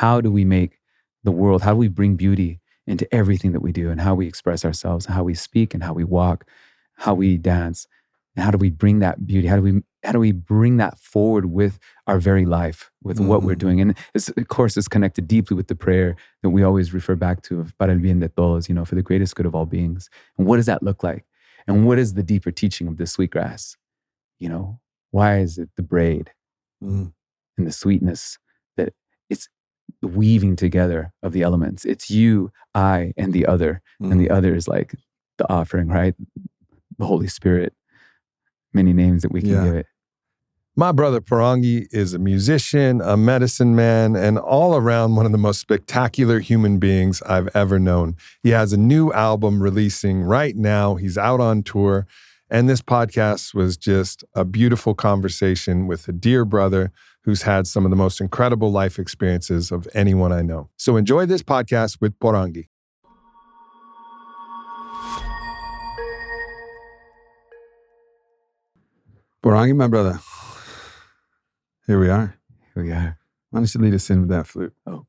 how do we make the world, how do we bring beauty into everything that we do, and how we express ourselves, how we speak and how we walk, how we dance, and how do we bring that beauty? How do we bring that forward with our very life, with what we're doing? And of course, it's connected deeply with the prayer that we always refer back to of para el bien de todos, for the greatest good of all beings. And what does that look like? And what is the deeper teaching of the sweetgrass? Why is it the braid and the sweetness that it's the weaving together of the elements? It's you, I, and the other. And the other is like the offering, right? The Holy Spirit. Many names that we can give it. My brother PoranguÍ is a musician, a medicine man, and all around one of the most spectacular human beings I've ever known. He has a new album releasing right now. He's out on tour. And this podcast was just a beautiful conversation with a dear brother who's had some of the most incredible life experiences of anyone I know. So enjoy this podcast with PoranguÍ. PoranguÍ, my brother. Here we are. Here we are. Why don't you lead us in with that flute? Oh.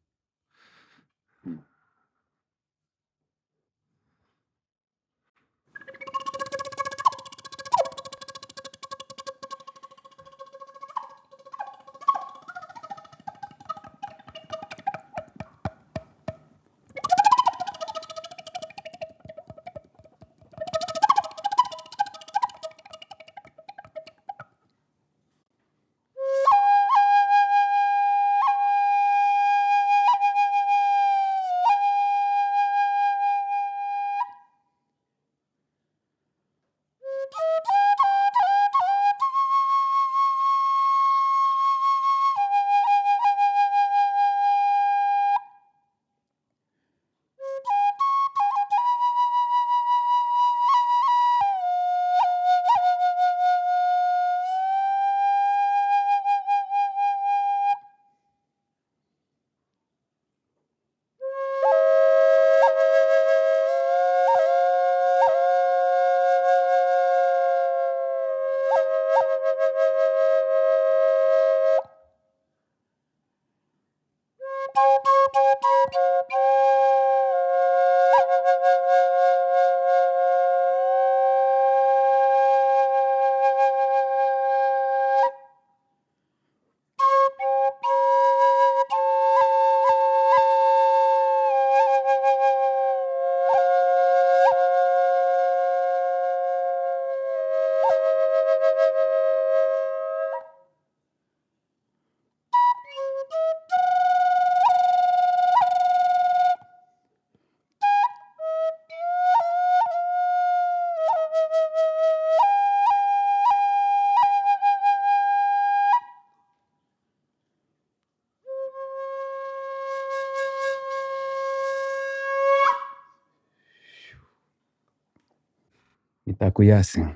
Itakuyasin.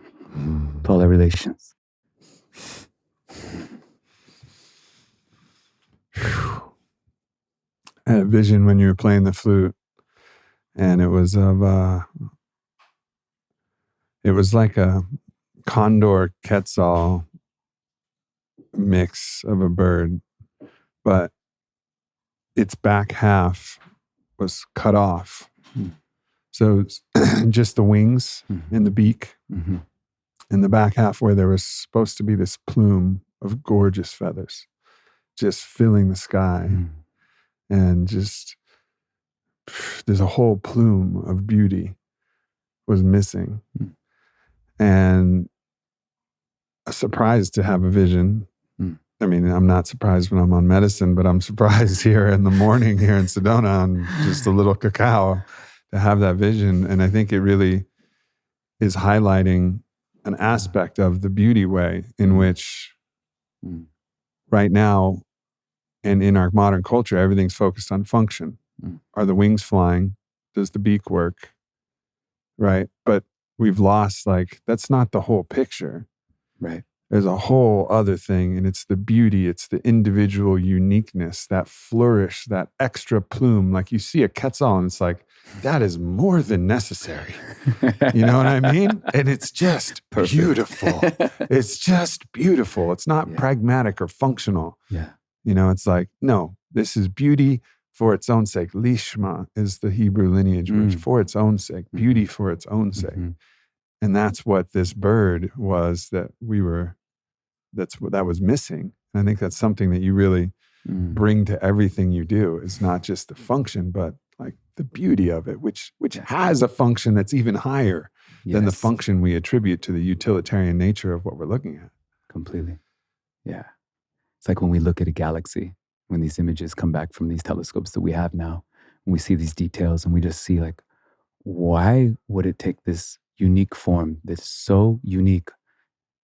To all our relations. I had a vision when you were playing the flute, and it was like a condor quetzal mix of a bird, but its back half was cut off. So it's just the wings and the beak, and the back half where there was supposed to be this plume of gorgeous feathers just filling the sky. And just there's a whole plume of beauty was missing. And a surprise to have a vision. I mean, I'm not surprised when I'm on medicine, but I'm surprised here in the morning here in Sedona on just a little cacao to have that vision. And I think it really is highlighting an aspect of the beauty way in which right now and in our modern culture, everything's focused on function. Are the wings flying? Does the beak work? Right? But we've lost, that's not the whole picture. Right. There's a whole other thing, and it's the beauty, it's the individual uniqueness, that flourish, that extra plume. Like you see a quetzal and it's like, that is more than necessary. You know what I mean? And it's just beautiful. It's just beautiful. It's not pragmatic or functional. Yeah. It's like, no, this is beauty for its own sake. Lishma is the Hebrew lineage word, for its own sake, beauty for its own sake. And that's what this bird was that was missing. And I think that's something that you really bring to everything you do, is not just the function, but like the beauty of it, which has a function that's even higher than the function we attribute to the utilitarian nature of what we're looking at. Completely. Yeah. It's like when we look at a galaxy, when these images come back from these telescopes that we have now, and we see these details and we just see like, why would it take this unique form that's so unique,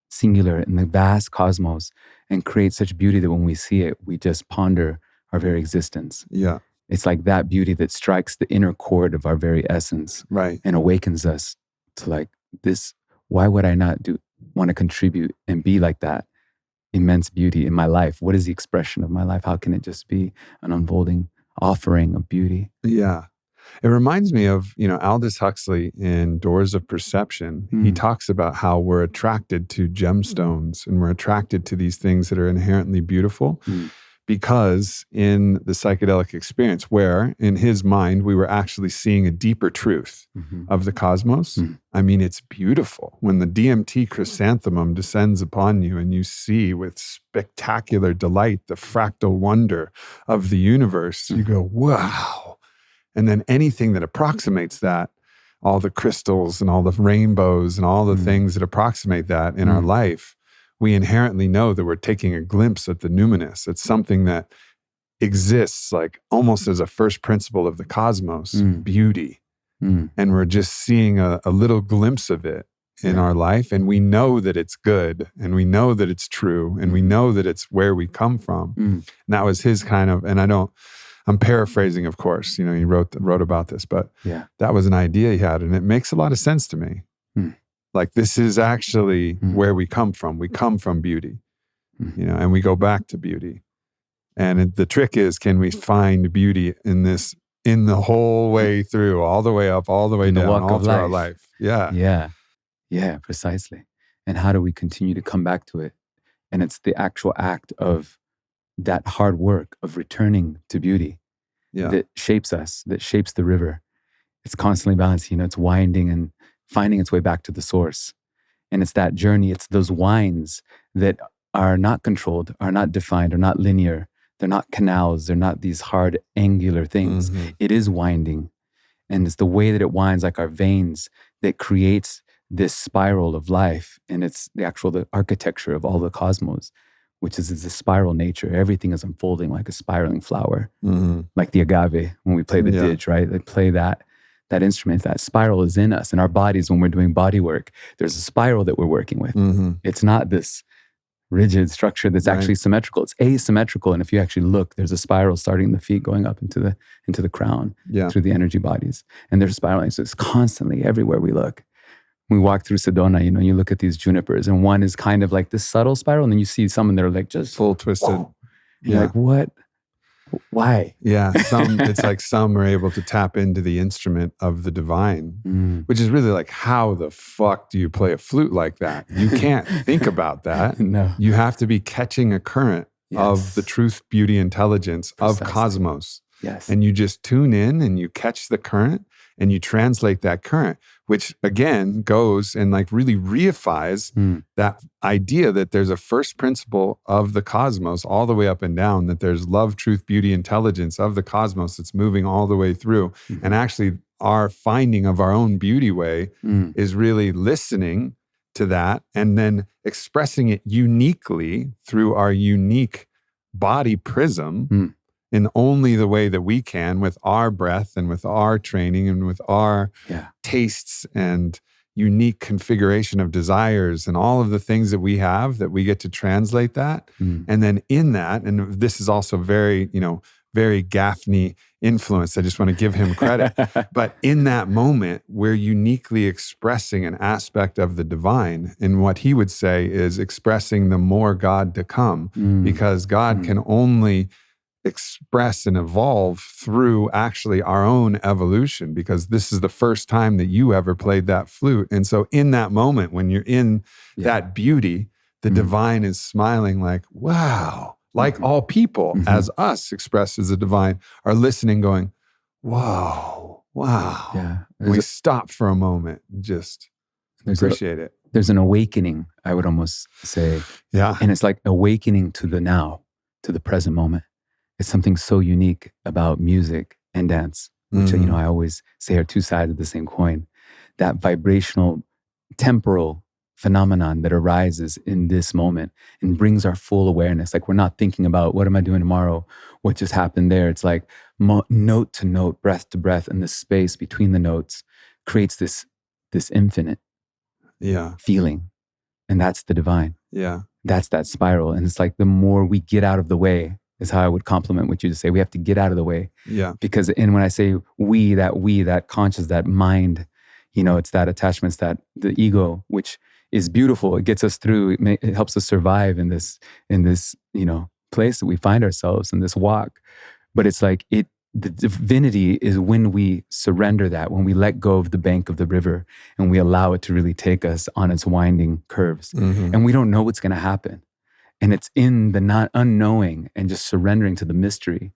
singular in the vast cosmos, and create such beauty that when we see it, we just ponder our very existence. Yeah. It's like that beauty that strikes the inner chord of our very essence, right, and awakens us to like this. Why would I not want to contribute and be like that immense beauty in my life? What is the expression of my life? How can it just be an unfolding offering of beauty? Yeah. It reminds me of, Aldous Huxley in Doors of Perception. He talks about how we're attracted to gemstones and we're attracted to these things that are inherently beautiful because in the psychedelic experience, where in his mind, we were actually seeing a deeper truth of the cosmos. I mean, it's beautiful. When the DMT chrysanthemum descends upon you and you see with spectacular delight the fractal wonder of the universe, you go, wow. And then anything that approximates that, all the crystals and all the rainbows and all the things that approximate that in our life, we inherently know that we're taking a glimpse at the numinous. It's something that exists like almost as a first principle of the cosmos, beauty. And we're just seeing a little glimpse of it in our life. And we know that it's good, and we know that it's true, and we know that it's where we come from. And that was his kind of, and I'm paraphrasing, of course, he wrote about this, but that was an idea he had, and it makes a lot of sense to me. Like, this is actually where we come from. We come from beauty, and we go back to beauty. And the trick is, can we find beauty in the whole way through, all the way up, all the way down, all through our life? Yeah. Yeah, precisely. And how do we continue to come back to it? And it's the actual act of that hard work of returning to beauty that shapes us, that shapes the river. It's constantly balancing, it's winding and finding its way back to the source. And it's that journey, it's those winds that are not controlled, are not defined, are not linear. They're not canals. They're not these hard, angular things. It is winding. And it's the way that it winds, like our veins, that creates this spiral of life. And it's the architecture of all the cosmos, which is the spiral nature. Everything is unfolding like a spiraling flower, like the agave when we play the didge, right? They play that instrument. That spiral is in us. In our bodies, when we're doing body work, there's a spiral that we're working with. It's not this rigid structure that's actually symmetrical. It's asymmetrical. And if you actually look, there's a spiral starting in the feet going up into the crown through the energy bodies. And there's spiraling. So it's constantly everywhere we look. We walk through Sedona, you look at these junipers, and one is kind of like this subtle spiral, and then you see some that are like just full twisted. You're like, what? Why? Yeah, it's like some are able to tap into the instrument of the divine, which is really like, how the fuck do you play a flute like that? You can't think about that. No. You have to be catching a current of the truth, beauty, intelligence of cosmos. Yes. And you just tune in and you catch the current and you translate that current, which again goes and like really reifies that idea that there's a first principle of the cosmos all the way up and down, that there's love, truth, beauty, intelligence of the cosmos that's moving all the way through. And actually our finding of our own beauty way is really listening to that and then expressing it uniquely through our unique body prism in only the way that we can, with our breath and with our training and with our tastes and unique configuration of desires and all of the things that we have, that we get to translate that. And then in that, and this is also very, very Gaffney influenced. I just want to give him credit. But in that moment, we're uniquely expressing an aspect of the divine. And what he would say is expressing the more God to come, because God can only express and evolve through actually our own evolution, because this is the first time that you ever played that flute. And so in that moment, when you're in that beauty, the divine is smiling like, wow, like all people, as us expressed as the divine, are listening, going, whoa, wow. Yeah. We stop for a moment and just appreciate it. There's an awakening, I would almost say. Yeah. And it's like awakening to the now, to the present moment. It's something so unique about music and dance, which, you know, I always say are two sides of the same coin. That vibrational, temporal phenomenon that arises in this moment and brings our full awareness. Like, we're not thinking about what am I doing tomorrow? What just happened there? It's like note to note, breath to breath, and the space between the notes creates this infinite feeling. And that's the divine. Yeah. That's that spiral. And it's like the more we get out of the way, is how I would compliment what you just say. We have to get out of the way. Yeah. Because, and when I say we, that conscious, that mind, you know, it's that attachment, it's that the ego, which is beautiful. It gets us through. It helps us survive in this, you know, place that we find ourselves in this walk. But it's like the divinity is when we surrender that, when we let go of the bank of the river and we allow it to really take us on its winding curves. And we don't know what's going to happen. And it's in the not unknowing and just surrendering to the mystery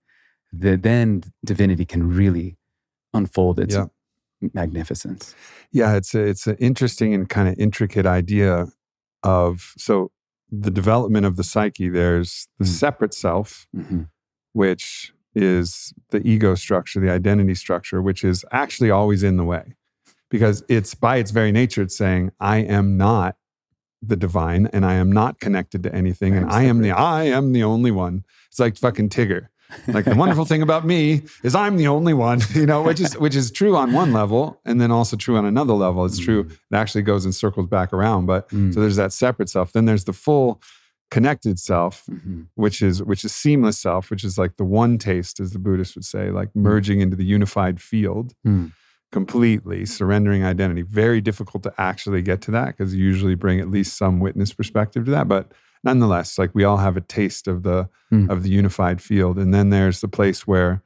that then divinity can really unfold its magnificence. Yeah, it's an interesting and kind of intricate idea of, so the development of the psyche, there's the separate self, which is the ego structure, the identity structure, which is actually always in the way. Because it's by its very nature, it's saying, I am not the divine and I am not connected to anything. And I am the only one. It's like fucking Tigger. Like, the wonderful thing about me is I'm the only one, you know, which is true on one level and then also true on another level. It's true. It actually goes and circles back around. But so there's that separate self. Then there's the full connected self, which is seamless self, which is like the one taste, as the Buddhists would say, like merging into the unified field, completely surrendering identity. Very difficult to actually get to that because you usually bring at least some witness perspective to that. But nonetheless, like, we all have a taste of the unified field. And then there's the place where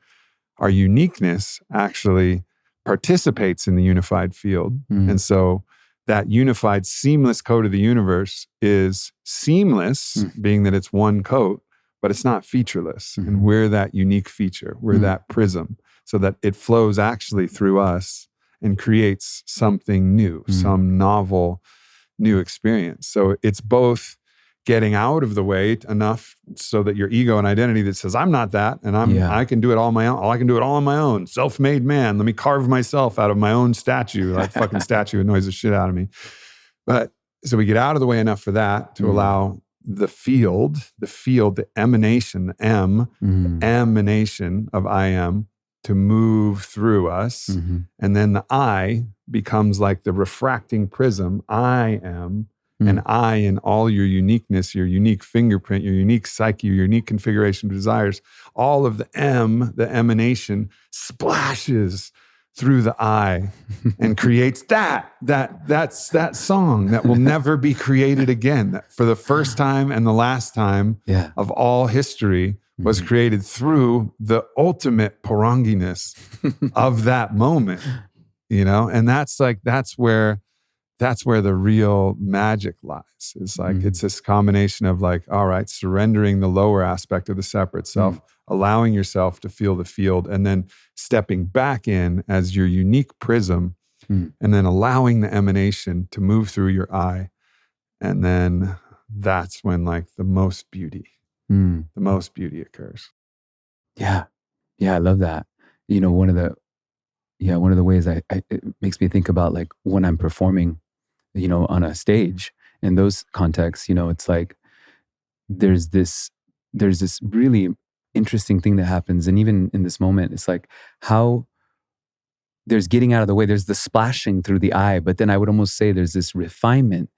our uniqueness actually participates in the unified field. And so that unified seamless coat of the universe is seamless, being that it's one coat, but it's not featureless. And we're that unique feature. We're that prism, so that it flows actually through us and creates something new, some novel new experience. So it's both getting out of the way enough so that your ego and identity that says, I'm not that, and I can do it all on my own. I can do it all on my own. Self-made man. Let me carve myself out of my own statue. That fucking statue annoys the shit out of me. But so we get out of the way enough for that to allow the field, the emanation, the emanation of I am, to move through us. And then the I becomes like the refracting prism. I am. And I, in all your uniqueness, your unique fingerprint, your unique psyche, your unique configuration of desires, all of the M, the emanation, splashes through the I and creates that's that song that will never be created again. That for the first time and the last time of all history was created through the ultimate Poranguiness of that moment, you know? And that's where the real magic lies. It's like, it's this combination of like, all right, surrendering the lower aspect of the separate self, allowing yourself to feel the field, and then stepping back in as your unique prism, and then allowing the emanation to move through your eye. And then that's when like the most beauty occurs. Yeah. Yeah. I love that. You know, one of the ways it makes me think about, like, when I'm performing, you know, on a stage, in those contexts, you know, it's like there's this really interesting thing that happens. And even in this moment, it's like how there's getting out of the way, there's the splashing through the eye, but then I would almost say there's this refinement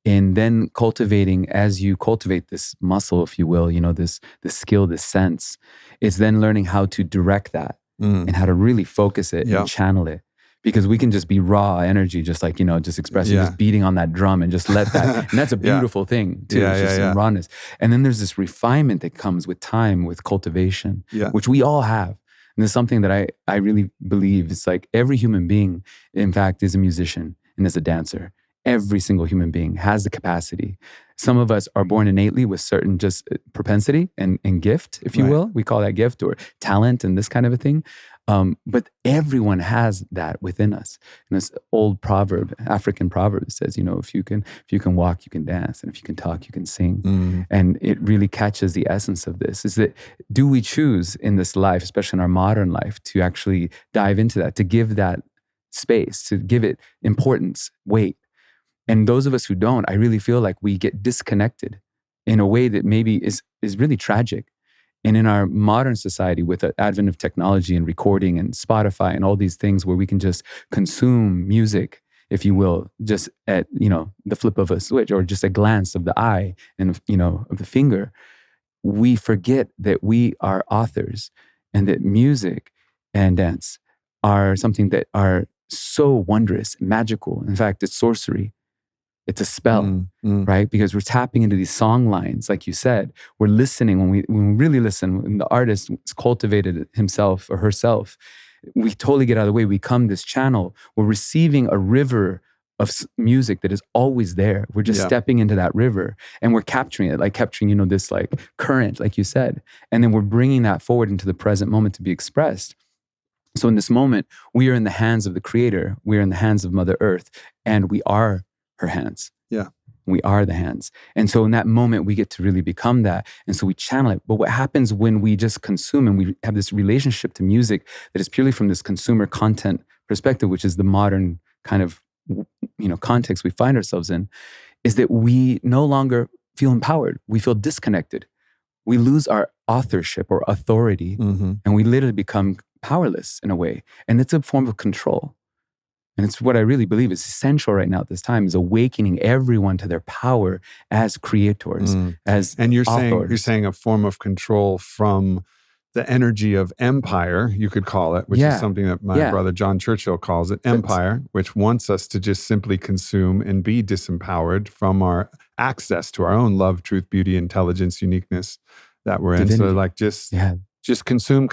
in then cultivating, as you cultivate this muscle, if you will, you know, this skill, this sense, it's then learning how to direct that and how to really focus it and channel it. Because we can just be raw energy, just like, you know, just expressing, just beating on that drum and just let that, and that's a beautiful thing too, it's just some rawness. And then there's this refinement that comes with time, with cultivation, which we all have. And it's something that I really believe, it's like every human being, in fact, is a musician and is a dancer Every single human being has the capacity. Some of us are born innately with certain just propensity and gift, if you will. We call that gift or talent and this kind of a thing. But everyone has that within us. And this old proverb, African proverb, says, if you can walk, you can dance, and if you can talk, you can sing. And it really catches the essence of this: is that do we choose in this life, especially in our modern life, to actually dive into that, to give that space, to give it importance, weight? And those of us who don't, I really feel like we get disconnected in a way that maybe is really tragic. And in our modern society, with the advent of technology and recording and Spotify and all these things where we can just consume music, if you will, just at, the flip of a switch or just a glance of the eye and, of the finger, we forget that we are authors and that music and dance are something that are so wondrous, magical. In fact, it's sorcery. It's a spell, right? Because we're tapping into these song lines, like you said. We're listening when we really listen. When the artist cultivated himself or herself, we totally get out of the way. We become this channel. We're receiving a river of music that is always there. We're just stepping into that river and we're capturing it, like capturing, this like current, like you said. And then we're bringing that forward into the present moment to be expressed. So in this moment, we are in the hands of the Creator. We are in the hands of Mother Earth, and we are her hands. Yeah. We are the hands. And so in that moment, we get to really become that. And so we channel it. But what happens when we just consume and we have this relationship to music that is purely from this consumer content perspective, which is the modern kind of, context we find ourselves in, is that we no longer feel empowered. We feel disconnected. We lose our authorship or authority, and we literally become powerless in a way. And it's a form of control. And it's what I really believe is essential right now at this time, is awakening everyone to their power as creators, as and you're authors. saying a form of control from the energy of empire, you could call it, which is something that my brother John Churchill calls it, empire, which wants us to just simply consume and be disempowered from our access to our own love, truth, beauty, intelligence, uniqueness that we're in. So like just consume.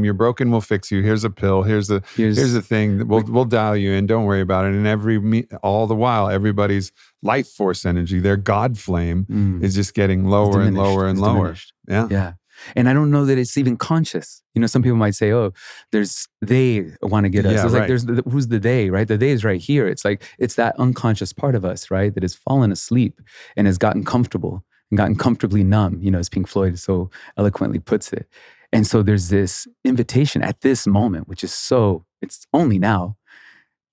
You're broken, we'll fix you. Here's a pill. Here's the thing. We'll dial you in. Don't worry about it. And all the while, everybody's life force energy, their God flame, is just getting lower and lower and lower. Yeah. And I don't know that it's even conscious. Some people might say, "Oh, they want to get us." It's like who's the they, right? The they is right here. It's like it's that unconscious part of us, right, that has fallen asleep and has gotten comfortable and gotten comfortably numb, as Pink Floyd so eloquently puts it. And so there's this invitation at this moment, which is it's only now,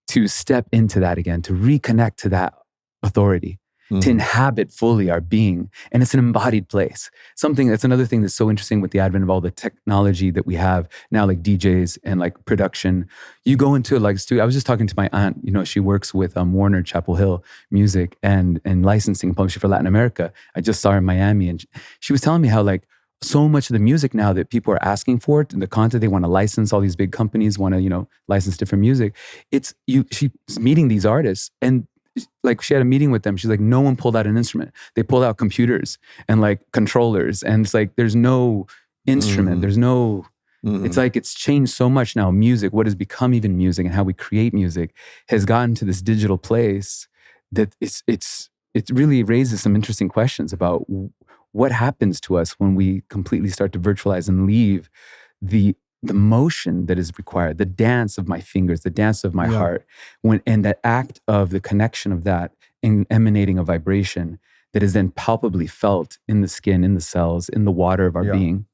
to step into that again, to reconnect to that authority, to inhabit fully our being. And it's an embodied place. That's another thing that's so interesting with the advent of all the technology that we have now, like DJs and like production. You go into like studio. I was just talking to my aunt, she works with Warner Chapel Hill Music and licensing and publishing for Latin America. I just saw her in Miami, and she was telling me how like so much of the music now that people are asking for, the content they want to license, all these big companies want to, license different music. She's meeting these artists, and like she had a meeting with them. She's like, no one pulled out an instrument. They pulled out computers and like controllers. And it's like, there's no instrument. There's no, it's like, it's changed so much now. Music, what has become even music and how we create music has gotten to this digital place that it really raises some interesting questions about what happens to us when we completely start to virtualize and leave the motion that is required, the dance of my fingers, the dance of my heart, and that act of the connection of that in emanating a vibration that is then palpably felt in the skin, in the cells, in the water of our being.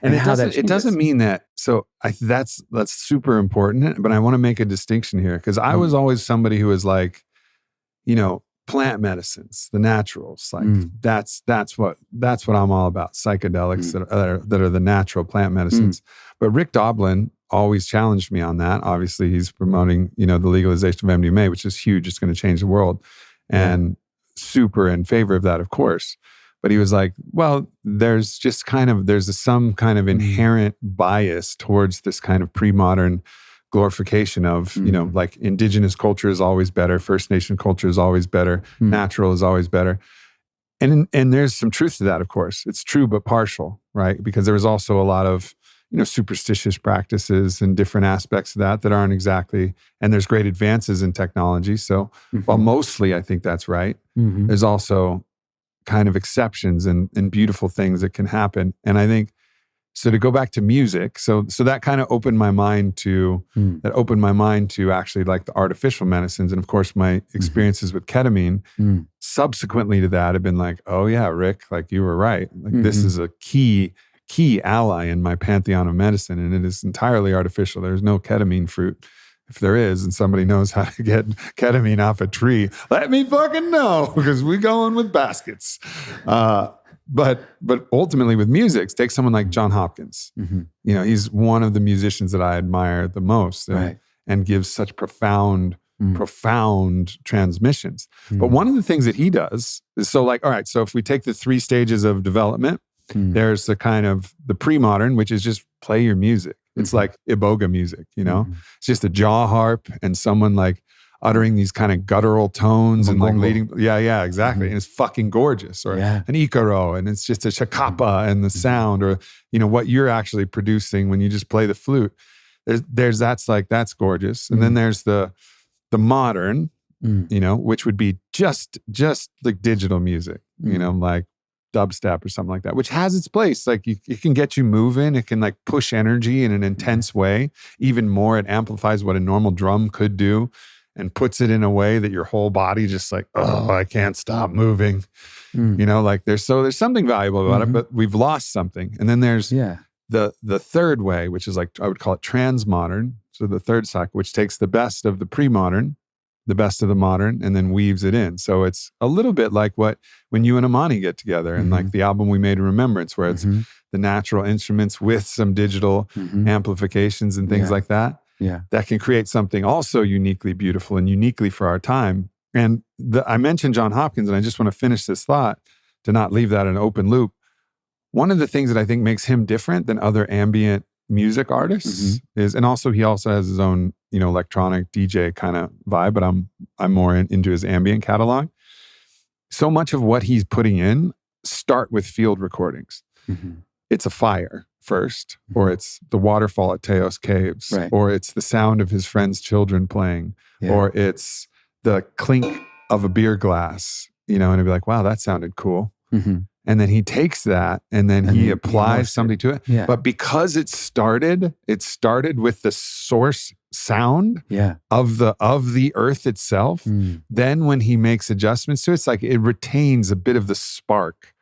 And it doesn't mean that. So that's super important. But I want to make a distinction here, because I was always somebody who was like, plant medicines, the naturals, like that's what I'm all about. Psychedelics that are the natural plant medicines. But Rick Doblin always challenged me on that. Obviously, he's promoting, the legalization of MDMA, which is huge. It's going to change the world, and super in favor of that, of course. But he was like, well, there's some kind of inherent bias towards this kind of pre-modern glorification of, like indigenous culture is always better, First Nation culture is always better, natural is always better. And there's some truth to that, of course. It's true, but partial, right? Because there was also a lot of, superstitious practices and different aspects of that aren't exactly, and there's great advances in technology. So while mostly I think that's right, there's also kind of exceptions and beautiful things that can happen. And I think, so to go back to music, so that kind of opened my mind to actually like the artificial medicines. And of course, my experiences with ketamine subsequently to that have been like, oh yeah, Rick, like you were right. Like this is a key ally in my pantheon of medicine, and it is entirely artificial. There's no ketamine fruit. If there is, and somebody knows how to get ketamine off a tree, let me fucking know, because we going with baskets. But ultimately with music, take someone like John Hopkins. He's one of the musicians that I admire the most, and gives such profound transmissions. But one of the things that he does is, so like, all right, so if we take the 3 stages of development, there's the kind of the pre-modern, which is just play your music. It's like iboga music, It's just a jaw harp and someone like uttering these kind of guttural tones and like leading. Yeah, exactly. And it's fucking gorgeous. Or an Icaro, and it's just a chacapa and the sound, or, what you're actually producing when you just play the flute. There's that's gorgeous. And then there's the modern, which would be just like digital music, like dubstep or something like that, which has its place. Like it can get you moving. It can like push energy in an intense way. Even more, it amplifies what a normal drum could do, and puts it in a way that your whole body just like, oh, I can't stop moving. Like there's something valuable about it, but we've lost something. And then there's the third way, which is like, I would call it transmodern. So the third cycle, which takes the best of the pre-modern, the best of the modern, and then weaves it in. So it's a little bit like when you and Amani get together, and like the album we made in Remembrance, where it's the natural instruments with some digital amplifications and things like that. Yeah, that can create something also uniquely beautiful and uniquely for our time. And I mentioned John Hopkins, and I just want to finish this thought to not leave that an open loop. One of the things that I think makes him different than other ambient music artists is, and also he also has his own, electronic DJ kind of vibe, but I'm more into his ambient catalog. So much of what he's putting in start with field recordings. It's a fire first, or it's the waterfall at Teos Caves, or it's the sound of his friend's children playing, or it's the clink of a beer glass, and it'd be like, wow, that sounded cool. And then he takes that and then he applies something to it. Yeah. But because it started with the source sound of the earth itself. Then when he makes adjustments to it, it's like it retains a bit of the spark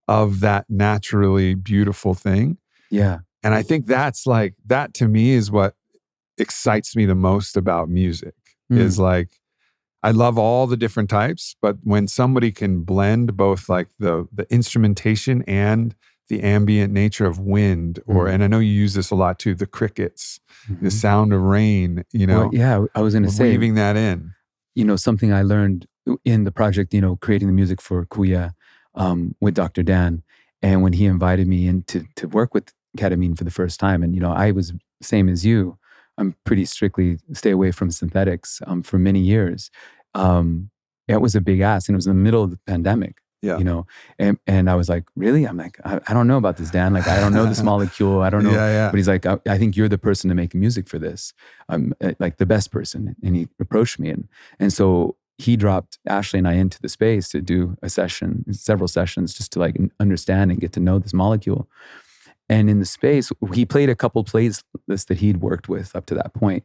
of that naturally beautiful thing. Yeah. And I think that's like, that to me is what excites me the most about music is like, I love all the different types, but when somebody can blend both like the instrumentation and the ambient nature of wind, or, and I know you use this a lot too, the crickets, the sound of rain, Well, yeah, I was going to say, weaving that in. Something I learned in the project, creating the music for PoranguÍ with Dr. Dan. And when he invited me in to work with ketamine for the first time, and, I was same as you, I'm pretty strictly stay away from synthetics for many years. It was a big ask, and it was in the middle of the pandemic. Yeah. And I was like, really? I'm like, I don't know about this, Dan. Like, I don't know this molecule. I don't know. But he's like, I think you're the person to make music for this. Like the best person. And he approached me. And so he dropped Ashley and I into the space to do several sessions, just to like understand and get to know this molecule. And in the space, he played a couple playlists that he'd worked with up to that point.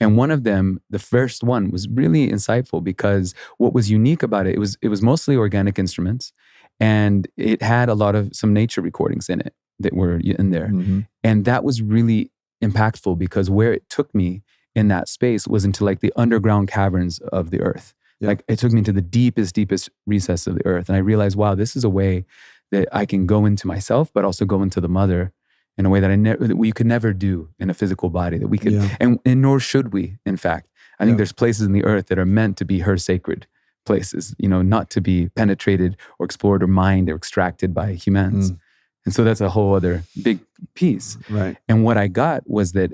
And one of them, the first one, was really insightful because what was unique about it was mostly organic instruments, and it had a lot of some nature recordings in it that were in there. And that was really impactful because where it took me in that space was into like the underground caverns of the earth. Like it took me into the deepest recess of the earth. And I realized, wow, this is a way that I can go into myself, but also go into the mother in a way that we could never do in a physical body, that we could, and nor should we, in fact. I think there's places in the earth that are meant to be her sacred places, not to be penetrated or explored or mined or extracted by humans. And so that's a whole other big piece. Right. And what I got was that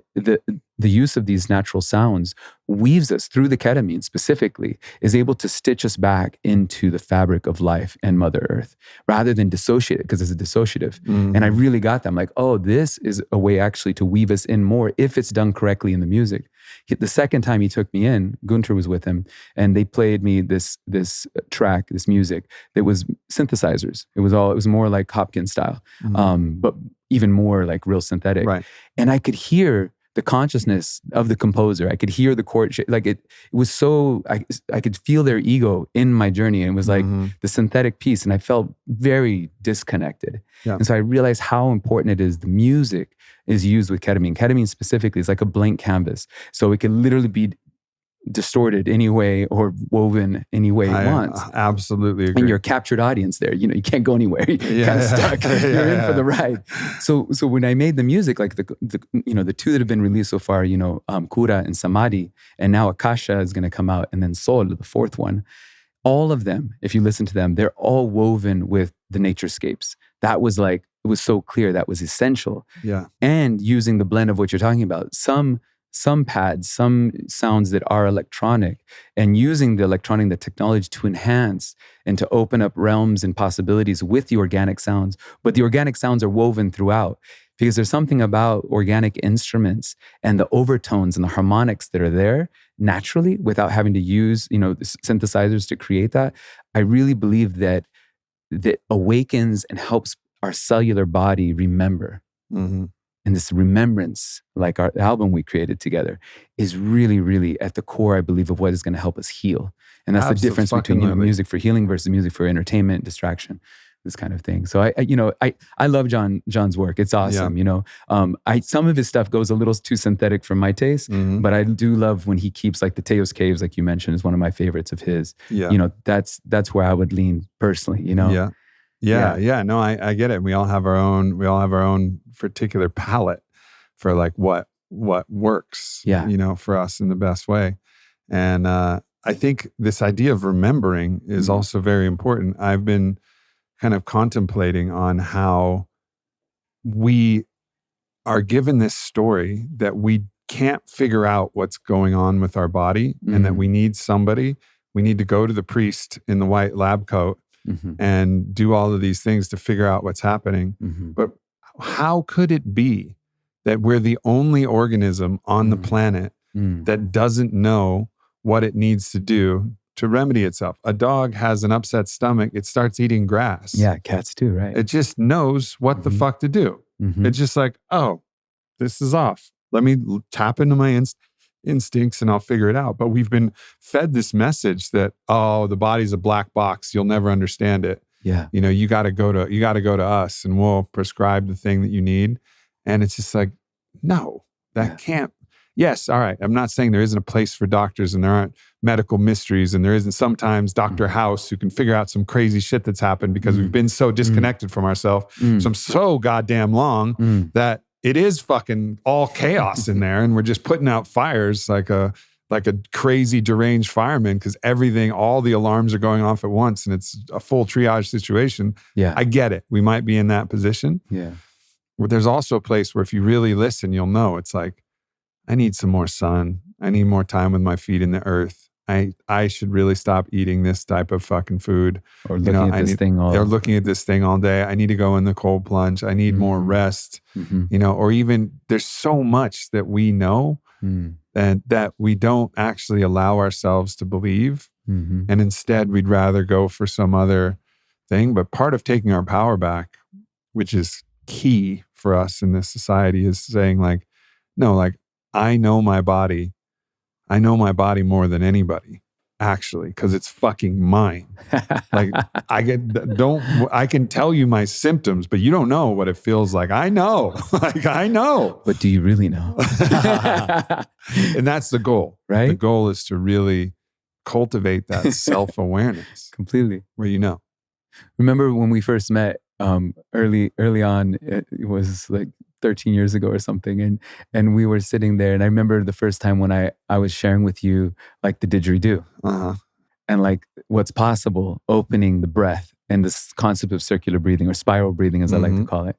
the use of these natural sounds weaves us through the ketamine specifically, is able to stitch us back into the fabric of life and Mother Earth rather than dissociate it, because it's a dissociative. And I really got that. I'm like, oh, this is a way actually to weave us in more if it's done correctly in the music. The second time he took me in, Gunter was with him, and they played me this track, this music that was synthesizers. It was more like Hopkins style, but even more like real synthetic. Right. And I could hear the consciousness of the composer. I could hear the chord, like it was so, I could feel their ego in my journey. And it was like the synthetic piece. And I felt very disconnected. Yeah. And so I realized how important it is. The music is used with ketamine. Ketamine specifically is like a blank canvas. So it can literally be distorted any way or woven any way you want. Absolutely agree. And you're a captured audience there. You can't go anywhere. You're kind of stuck. You're in for the ride. So when I made the music, like the two that have been released so far, Kura and Samadhi, and now Akasha is going to come out, and then Sol, the fourth one. All of them, if you listen to them, they're all woven with the naturescapes. That was like, it was so clear that was essential. Yeah. And using the blend of what you're talking about, some pads, some sounds that are electronic, and using the electronic, the technology to enhance and to open up realms and possibilities with the organic sounds. But the organic sounds are woven throughout, because there's something about organic instruments and the overtones and the harmonics that are there naturally without having to use, synthesizers to create that. I really believe that awakens and helps our cellular body remember. Mm-hmm. And this remembrance, like our album we created together, is really, really at the core, I believe, of what is going to help us heal. And that's the difference between music for healing versus music for entertainment, distraction, this kind of thing. So I love John's work. It's awesome. Yeah. Some of his stuff goes a little too synthetic for my taste, but I do love when he keeps, like the Teos Caves, like you mentioned, is one of my favorites of his. Yeah. That's where I would lean personally. Yeah. Yeah. No, I get it. We all have our own particular palette for like what works, for us in the best way. And I think this idea of remembering is also very important. I've been kind of contemplating on how we are given this story that we can't figure out what's going on with our body, and that we need to go to the priest in the white lab coat and do all of these things to figure out what's happening. But how could it be that we're the only organism on the planet that doesn't know what it needs to do to remedy itself? A dog has an upset stomach, it starts eating grass. Yeah, cats too, right? It just knows what the fuck to do. It's just like, oh, this is off. Let me tap into my instincts and I'll figure it out. But we've been fed this message that, oh, the body's a black box. You'll never understand it. Yeah. You got to go to us and we'll prescribe the thing that you need. And it's just like, no, that can't. Yes. All right. I'm not saying there isn't a place for doctors and there aren't medical mysteries and there isn't sometimes Dr. House who can figure out some crazy shit that's happened because we've been so disconnected from ourselves so goddamn long that it is fucking all chaos in there, and we're just putting out fires like a crazy deranged fireman because all the alarms are going off at once, and it's a full triage situation. Yeah, I get it. We might be in that position. Yeah, but there's also a place where if you really listen, you'll know it's like, I need some more sun. I need more time with my feet in the earth. I should really stop eating this type of fucking food. Or looking at this thing all day. I need to go in the cold plunge. I need more rest. Or even there's so much that we know and that we don't actually allow ourselves to believe. And instead we'd rather go for some other thing. But part of taking our power back, which is key for us in this society, is saying like, no, like I know my body. I know my body more than anybody, actually, because it's fucking mine. Like I can tell you my symptoms, but you don't know what it feels like. I know, like I know. But do you really know? And that's the goal, right? The goal is to really cultivate that self-awareness completely, where you know. Remember when we first met early on? It was like 13 years ago or something. And we were sitting there, and I remember the first time when I was sharing with you like the didgeridoo and like what's possible, opening the breath and this concept of circular breathing or spiral breathing, as I like to call it.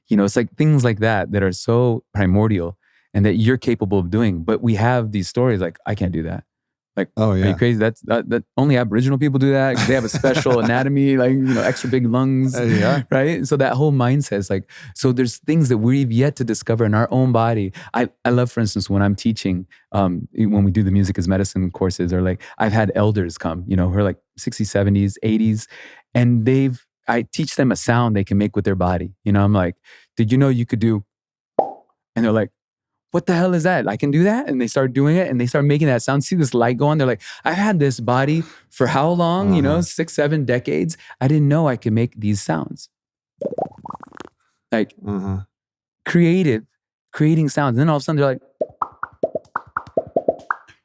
It's like things like that are so primordial. and that you're capable of doing. But we have these stories like, I can't do that. Like, Oh are yeah. you crazy? That only Aboriginal people do that. 'Cause they have a special anatomy, like, extra big lungs, Yeah. right? So that whole mindset is like, so there's things that we've yet to discover in our own body. I love, for instance, when I'm teaching, when we do the music as medicine courses, or like I've had elders come, who are like 60s, 70s, 80s, and I teach them a sound they can make with their body. I'm like, did you know you could do, and they're like, what the hell is that? I can do that? And they start doing it and they start making that sound. See this light go on? They're like, I've had this body for how long? 6, 7 decades. I didn't know I could make these sounds. Like creating sounds. And then all of a sudden they're like,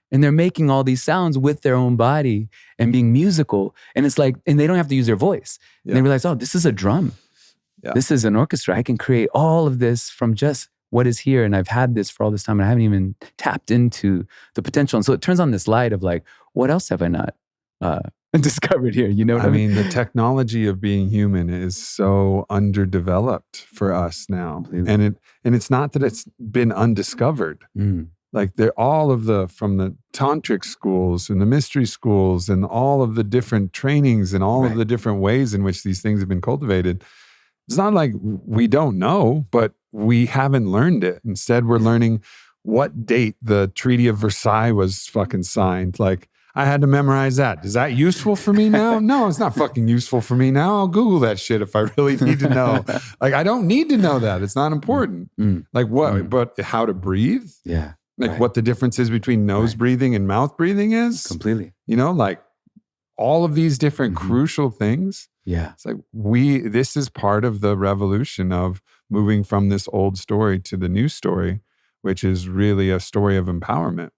and they're making all these sounds with their own body and being musical. And it's like, and they don't have to use their voice. Yeah. And they realize, oh, this is a drum. Yeah. This is an orchestra. I can create all of this from just what is here. And I've had this for all this time and I haven't even tapped into the potential. And so it turns on this light of like, what else have I not discovered here? You know what I mean? The technology of being human is so underdeveloped for us now. Completely. And it's not that it's been undiscovered. Like they're from the tantric schools and the mystery schools and all of the different trainings and all of the different ways in which these things have been cultivated. It's not like we don't know, but we haven't learned it. Instead, we're learning what date the Treaty of Versailles was fucking signed. Like, I had to memorize that. Is that useful for me now? No, it's not fucking useful for me now. I'll Google that shit if I really need to know. Like, I don't need to know that. It's not important. Like what? But how to breathe? Yeah. Like what the difference is between nose breathing and mouth breathing is? Completely. Like all of these different crucial things. Yeah. It's like this is part of the revolution of moving from this old story to the new story, which is really a story of empowerment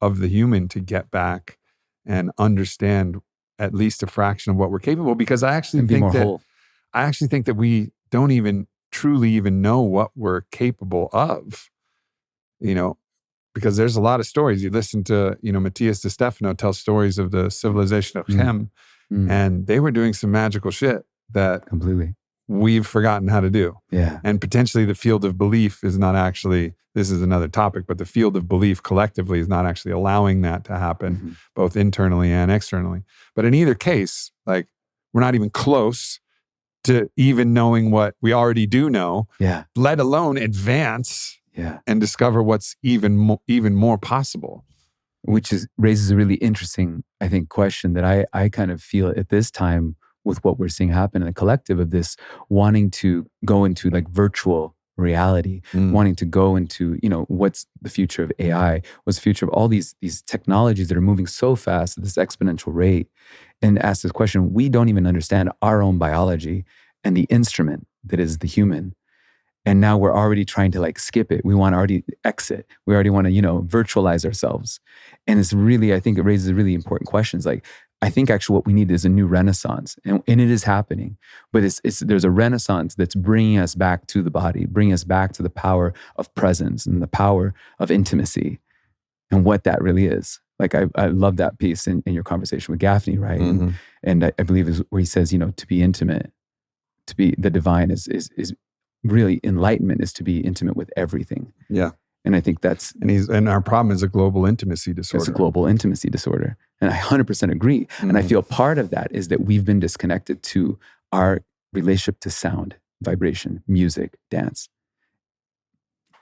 of the human to get back and understand at least a fraction of what we're capable. Because I actually think that we don't even truly even know what we're capable of, because there's a lot of stories. You listen to, Matthias de Stefano tell stories of the civilization of Shem, and they were doing some magical shit that completely we've forgotten how to do. Yeah. And potentially the field of belief is not actually, this is another topic, but the field of belief collectively is not actually allowing that to happen, both internally and externally. But in either case, like, we're not even close to even knowing what we already do know, let alone advance and discover what's even more possible. Which raises a really interesting, I think, question that I kind of feel at this time with what we're seeing happen in the collective of this wanting to go into like virtual reality, wanting to go into, what's the future of AI, what's the future of all these technologies that are moving so fast at this exponential rate, and ask this question. We don't even understand our own biology and the instrument that is the human. And now we're already trying to like skip it. We want to already exit. We already want to, virtualize ourselves. And it's really, I think it raises really important questions. Like, I think actually what we need is a new renaissance, and it is happening. But there's a renaissance that's bringing us back to the body, bringing us back to the power of presence and the power of intimacy, and what that really is. Like I love that piece in your conversation with Gaffney, right? And I believe is where he says, to be intimate, to be the divine is really enlightenment is to be intimate with everything. Yeah. And I think that's... And our problem is a global intimacy disorder. It's a global intimacy disorder. And I 100% agree. And I feel part of that is that we've been disconnected to our relationship to sound, vibration, music, dance.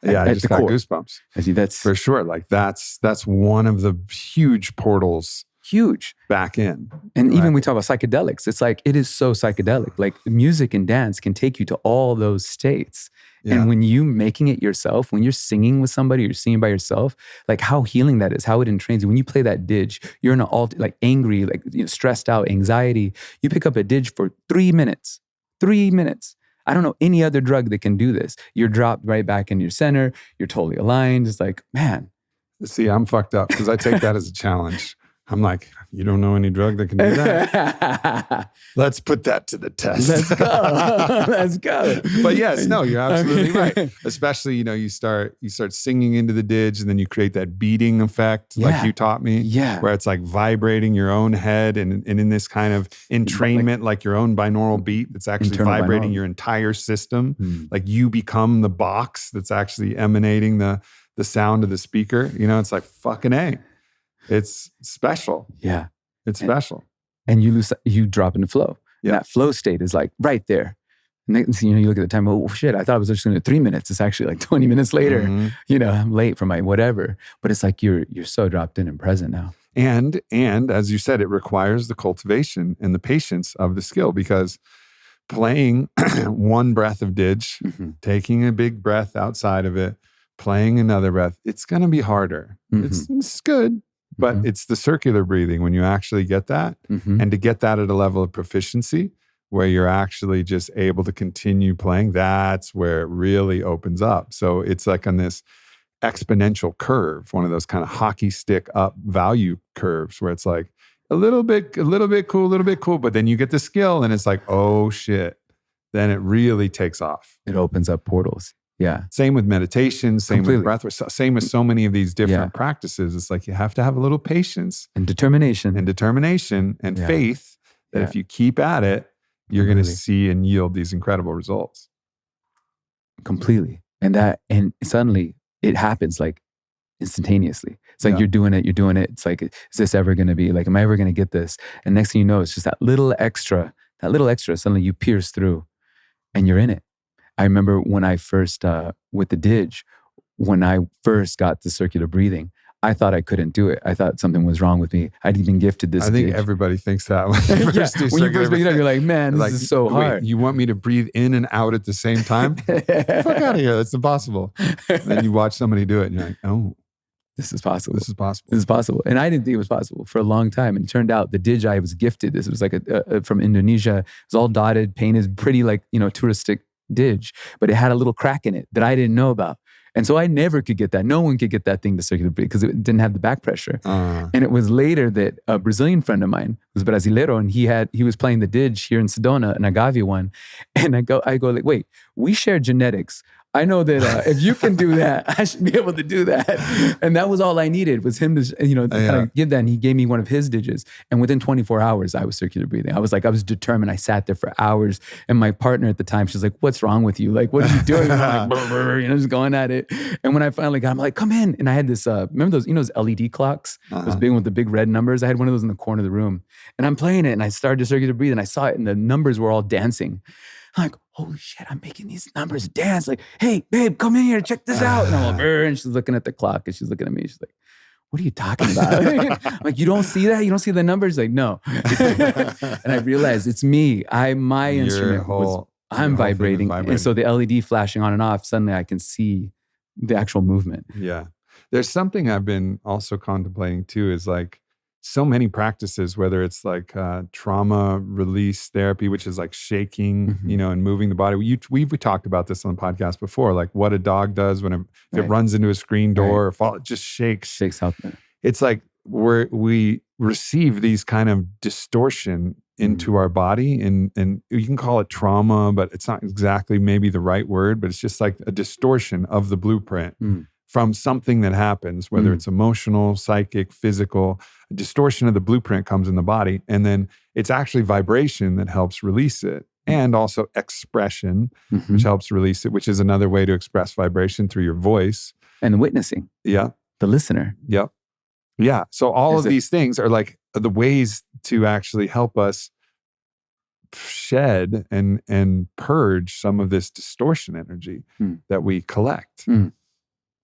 I just got goosebumps. I think that's... For sure. Like that's one of the huge portals. Huge. Back in. And even we talk about psychedelics. It's like, it is so psychedelic. Like music and dance can take you to all those states. Yeah. And when you making it yourself, when you're singing with somebody, you're singing by yourself, like how healing that is, how it entrains you. When you play that didge, you're in an like angry, like stressed out, anxiety. You pick up a didge for 3 minutes. 3 minutes. I don't know any other drug that can do this. You're dropped right back in your center. You're totally aligned. It's like, man. See, I'm fucked up because I take that as a challenge. I'm like, you don't know any drug that can do that? Let's put that to the test. Let's go. Let's go. But yes, no, you're absolutely right. Especially, you start singing into the didge, and then you create that beating effect, like you taught me, where it's like vibrating your own head, and in this kind of entrainment, like your own binaural beat that's actually vibrating your entire system. Like you become the box that's actually emanating the sound of the speaker. It's like fucking A. It's special. Yeah. It's special. And you drop into flow. Yeah. That flow state is like right there. Next, you look at the time, oh shit, I thought it was just going to 3 minutes. It's actually like 20 minutes later. I'm late for my whatever. But it's like you're so dropped in and present now. And as you said, it requires the cultivation and the patience of the skill, because playing one breath of didge, taking a big breath outside of it, playing another breath, it's going to be harder. It's good. But it's the circular breathing when you actually get that, and to get that at a level of proficiency where you're actually just able to continue playing, that's where it really opens up. So it's like on this exponential curve, one of those kind of hockey stick up value curves where it's like a little bit cool, but then you get the skill and it's like, oh shit, then it really takes off. It opens up portals. Yeah. Same with meditation, same with breathwork, same with so many of these different practices. It's like you have to have a little patience and determination and faith that if you keep at it, you're going to see and yield these incredible results. Completely. And suddenly it happens like instantaneously. It's like you're doing it. It's like, is this ever going to be like, am I ever going to get this? And next thing you know, it's just that little extra, suddenly you pierce through and you're in it. I remember when I first, with the didge, when I first got the circular breathing, I thought I couldn't do it. I thought something was wrong with me. I'd even gifted this. I think didge. Everybody thinks that when you first do when you first begin, you're like, man, this is so hard. You want me to breathe in and out at the same time? Fuck out of here. That's impossible. Then you watch somebody do it and you're like, oh. This is possible. This is possible. This is possible. And I didn't think it was possible for a long time. And it turned out the didge I was gifted, this was like from Indonesia. It was all dotted, painted, pretty like, touristic didge, but it had a little crack in it that I didn't know about. And so I never could get that. No one could get that thing to circular breathe because it didn't have the back pressure. And it was later that a Brazilian friend of mine was brasileiro, and he was playing the didge here in Sedona, an agave one. And I go like, wait, we share genetics. I know that if you can do that, I should be able to do that. And that was all I needed, was him to, kind of give that. And he gave me one of his didges. And within 24 hours, I was circular breathing. I was determined. I sat there for hours. And my partner at the time, she's like, what's wrong with you? Like, what are you doing? And I'm like, just going at it. And when I finally got, I'm like, come in. And I had this, remember those, those LED clocks? Those big with the big red numbers? I had one of those in the corner of the room. And I'm playing it and I started to circular breathe and I saw it and the numbers were all dancing. I'm like, holy shit, I'm making these numbers dance. Like, hey, babe, come in here, check this out. And I'm like, and she's looking at the clock and she's looking at me. She's like, what are you talking about? I'm like, you don't see that? You don't see the numbers? Like, no. And I realized it's me. My instrument I'm vibrating. And so the LED flashing on and off, suddenly I can see the actual movement. Yeah. There's something I've been also contemplating too, is like, so many practices, whether it's like trauma release therapy, which is like shaking, and moving the body. We've talked about this on the podcast before, like what a dog does when it runs into a screen door or fall, it just shakes out there. It's like we receive these kind of distortion into our body, and you can call it trauma, but it's not exactly maybe the right word, but it's just like a distortion of the blueprint. From something that happens, whether it's emotional, psychic, physical, a distortion of the blueprint comes in the body. And then it's actually vibration that helps release it. And also expression, which helps release it, which is another way to express vibration through your voice. And witnessing. Yeah. The listener. Yep. Yeah. So all of these things are like the ways to actually help us shed and purge some of this distortion energy that we collect.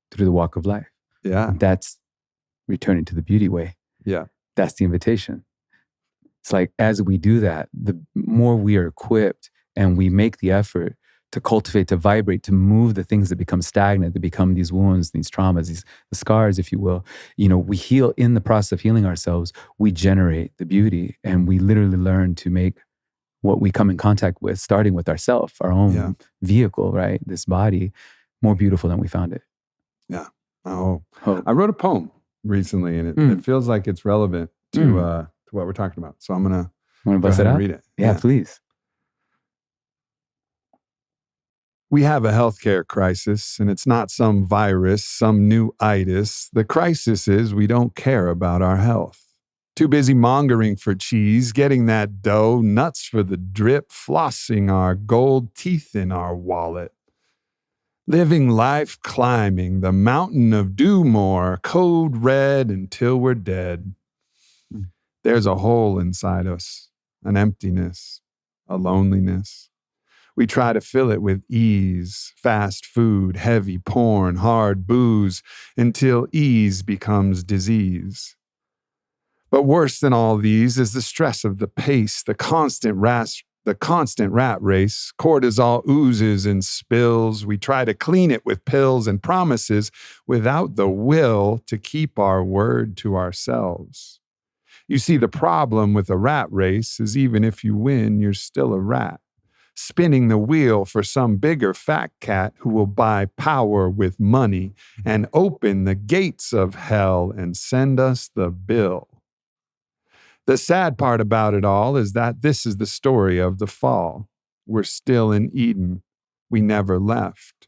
Through the walk of life. Yeah. That's returning to the beauty way. Yeah. That's the invitation. It's like, as we do that, the more we are equipped and we make the effort to cultivate, to vibrate, to move the things that become stagnant, that become these wounds, these traumas, the scars, if you will. We heal. In the process of healing ourselves, we generate the beauty, and we literally learn to make what we come in contact with, starting with ourselves, our own vehicle, right? This body, more beautiful than we found it. Yeah. I wrote a poem recently, and it feels like it's relevant to what we're talking about. So I'm gonna Want to go bust ahead it and out? read it. Yeah, please. We have a healthcare crisis, and it's not some virus, some new itis. The crisis is we don't care about our health. Too busy mongering for cheese, getting that dough, nuts for the drip, flossing our gold teeth in our wallet. Living life climbing the mountain of do more, code red until we're dead. There's a hole inside us, an emptiness, a loneliness. We try to fill it with ease, fast food, heavy porn, hard booze, until ease becomes disease. But worse than all these is the stress of the pace, the constant rat race. Cortisol oozes and spills. We try to clean it with pills and promises without the will to keep our word to ourselves. You see, the problem with a rat race is even if you win, you're still a rat, spinning the wheel for some bigger fat cat who will buy power with money and open the gates of hell and send us the bill. The sad part about it all is that this is the story of the fall. We're still in Eden. We never left.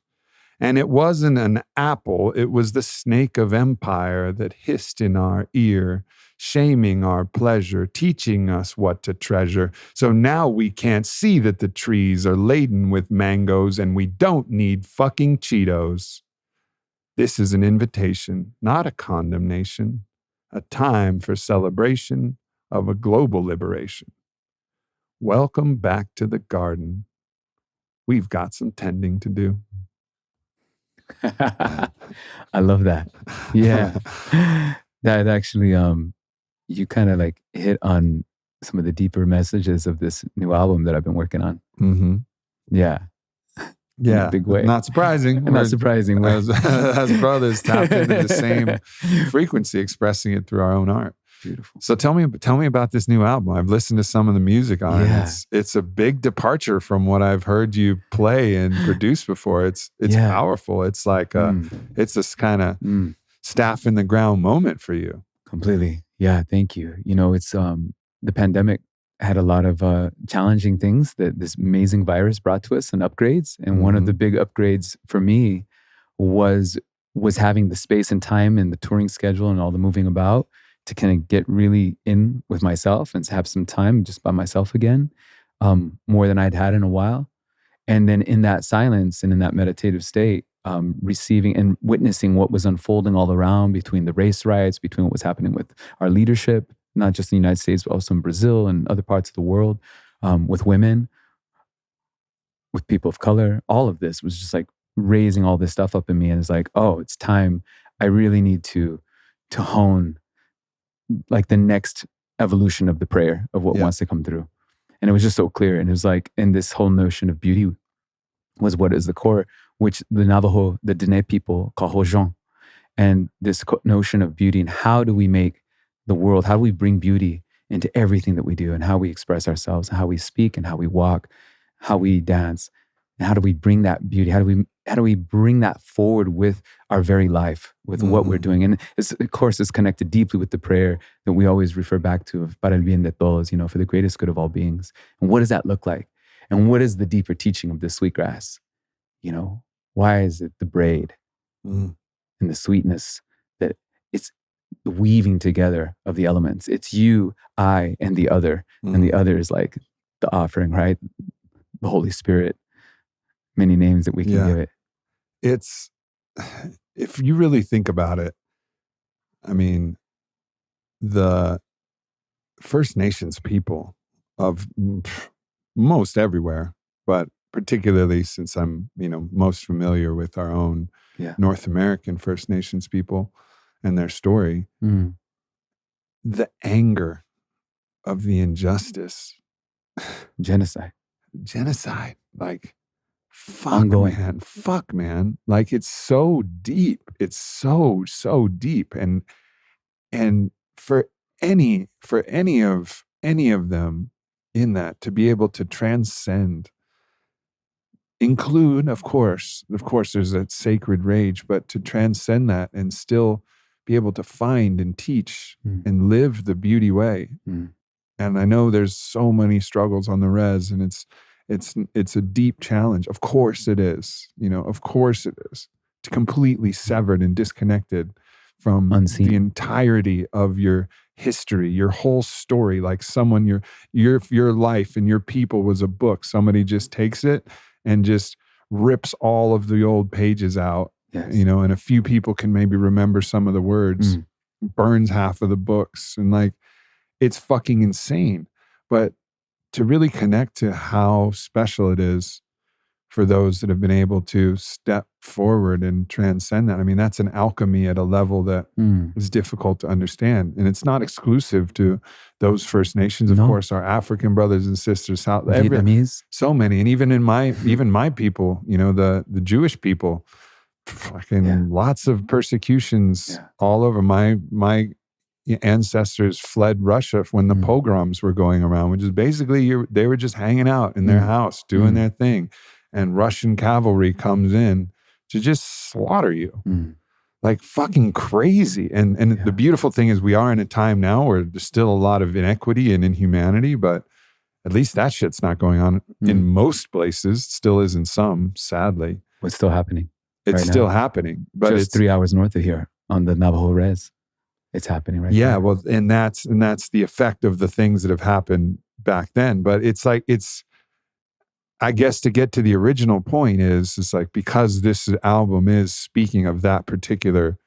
And it wasn't an apple, it was the snake of empire that hissed in our ear, shaming our pleasure, teaching us what to treasure. So now we can't see that the trees are laden with mangoes and we don't need fucking Cheetos. This is an invitation, not a condemnation, a time for celebration of a global liberation. Welcome back to the garden. We've got some tending to do. I love that. Yeah. That actually, you kind of like hit on some of the deeper messages of this new album that I've been working on. Mm-hmm. Yeah. In a big way. Not surprising. Not surprising. As brothers tapped into the same frequency, expressing it through our own art. Beautiful. So tell me about this new album. I've listened to some of the music on it. It's a big departure from what I've heard you play and produce before. It's powerful. It's like it's this kind of staff in the ground moment for you. Completely. Yeah. Thank you. You know, it's the pandemic had a lot of challenging things that this amazing virus brought to us and upgrades. And one of the big upgrades for me was having the space and time and the touring schedule and all the moving about to kind of get really in with myself and have some time just by myself again, more than I'd had in a while. And then in that silence and in that meditative state, receiving and witnessing what was unfolding all around between the race riots, between what was happening with our leadership, not just in the United States, but also in Brazil and other parts of the world, with women, with people of color. All of this was just like raising all this stuff up in me. And it's like, oh, it's time. I really need to hone like the next evolution of the prayer of what wants to come through. And it was just so clear. And it was like, and this whole notion of beauty was what is the core, which the Navajo, the Dene people call Hojon. And this notion of beauty and how do we make the world, how do we bring beauty into everything that we do and how we express ourselves, how we speak and how we walk, how we dance, and how do we bring that beauty? How do we bring that forward with our very life, with what we're doing? And of course, it's connected deeply with the prayer that we always refer back to of para el bien de todos, for the greatest good of all beings. And what does that look like? And what is the deeper teaching of the sweetgrass? Why is it the braid and the sweetness that it's the weaving together of the elements? It's you, I, and the other. And the other is like the offering, right? The Holy Spirit. Many names that we can give it. It's, if you really think about it, I mean, the First Nations people of most everywhere, but particularly since I'm, most familiar with our own North American First Nations people and their story, the anger of the injustice. Genocide. Like, fuck, man. Like, it's so deep. It's so deep. And for any of them in that, to be able to transcend, include, of course, there's that sacred rage, but to transcend that and still be able to find and teach and live the beauty way. And I know there's so many struggles on the res, and it's a deep challenge. Of course it is. Of course it is. It's completely severed and disconnected from Unseen. the entirety of your history, your whole story. Like someone, your life and your people was a book. Somebody just takes it and just rips all of the old pages out. Yes. And a few people can maybe remember some of the words, burns half of the books, and like, it's fucking insane. But to really connect to how special it is for those that have been able to step forward and transcend that. I mean, that's an alchemy at a level that is difficult to understand. And it's not exclusive to those First Nations, of course, our African brothers and sisters, Vietnamese. So many. And even in my people, the Jewish people, fucking lots of persecutions all over. My ancestors fled Russia when the pogroms were going around, which is basically they were just hanging out in their house doing their thing, and Russian cavalry comes in to just slaughter you. Like fucking crazy. And the beautiful thing is we are in a time now where there's still a lot of inequity and inhumanity, but at least that shit's not going on in most places. Still is in some, sadly. What's still happening? It's still happening. But just it's 3 hours north of here on the Navajo res. It's happening right now. Yeah, well, and that's the effect of the things that have happened back then. But I guess to get to the original point it's like, because this album is speaking of that particular,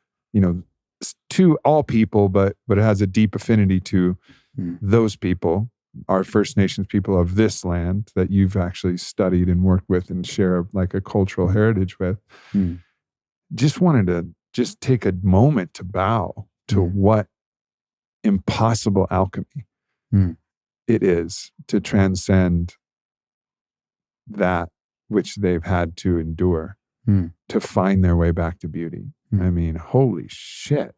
to all people, but it has a deep affinity to those people, our First Nations people of this land that you've actually studied and worked with and share like a cultural heritage with. Just wanted to just take a moment to bow to what impossible alchemy it is to transcend that which they've had to endure to find their way back to beauty. I mean, holy shit.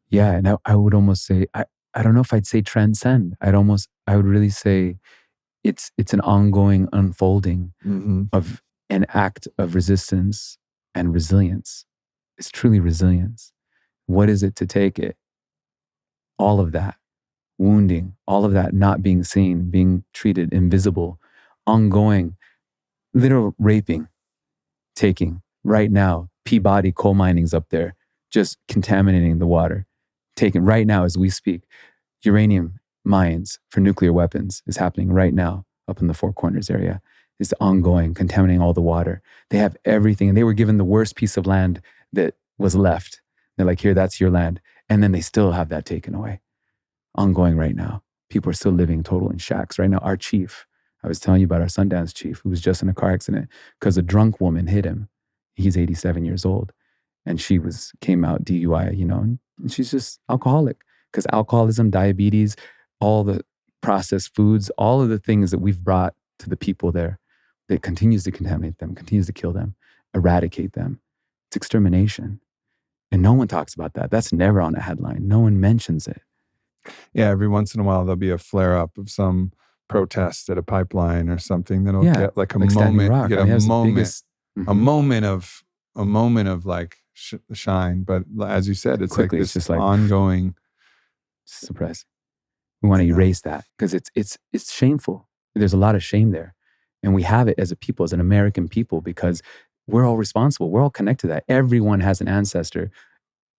Yeah, and I would almost say, I don't know if I'd say transcend. I would really say it's an ongoing unfolding of an act of resistance and resilience. It's truly resilience. What is it to take it? All of that wounding, all of that not being seen, being treated invisible, ongoing, literal raping, taking. Right now, Peabody coal mining's up there, just contaminating the water. Taken right now as we speak. Uranium mines for nuclear weapons is happening right now up in the Four Corners area. It's ongoing, contaminating all the water. They have everything, and they were given the worst piece of land that was left. They're like, here, that's your land. And then they still have that taken away. Ongoing right now. People are still living total in shacks. Right now, our chief, I was telling you about our Sundance chief, who was just in a car accident because a drunk woman hit him. He's 87 years old. And she came out DUI, and she's just alcoholic. Because alcoholism, diabetes, all the processed foods, all of the things that we've brought to the people there, that continues to contaminate them, continues to kill them, eradicate them. It's extermination. And no one talks about that. That's never on a headline. No one mentions it. Yeah, every once in a while there'll be a flare-up of some protest at a pipeline or something that'll get like a moment, Rock. get a moment of like shine. But as you said, it's quickly, like this it's just like ongoing suppress. We want to erase that because it's shameful. There's a lot of shame there, and we have it as a people, as an American people, because we're all responsible. We're all connected to that. Everyone has an ancestor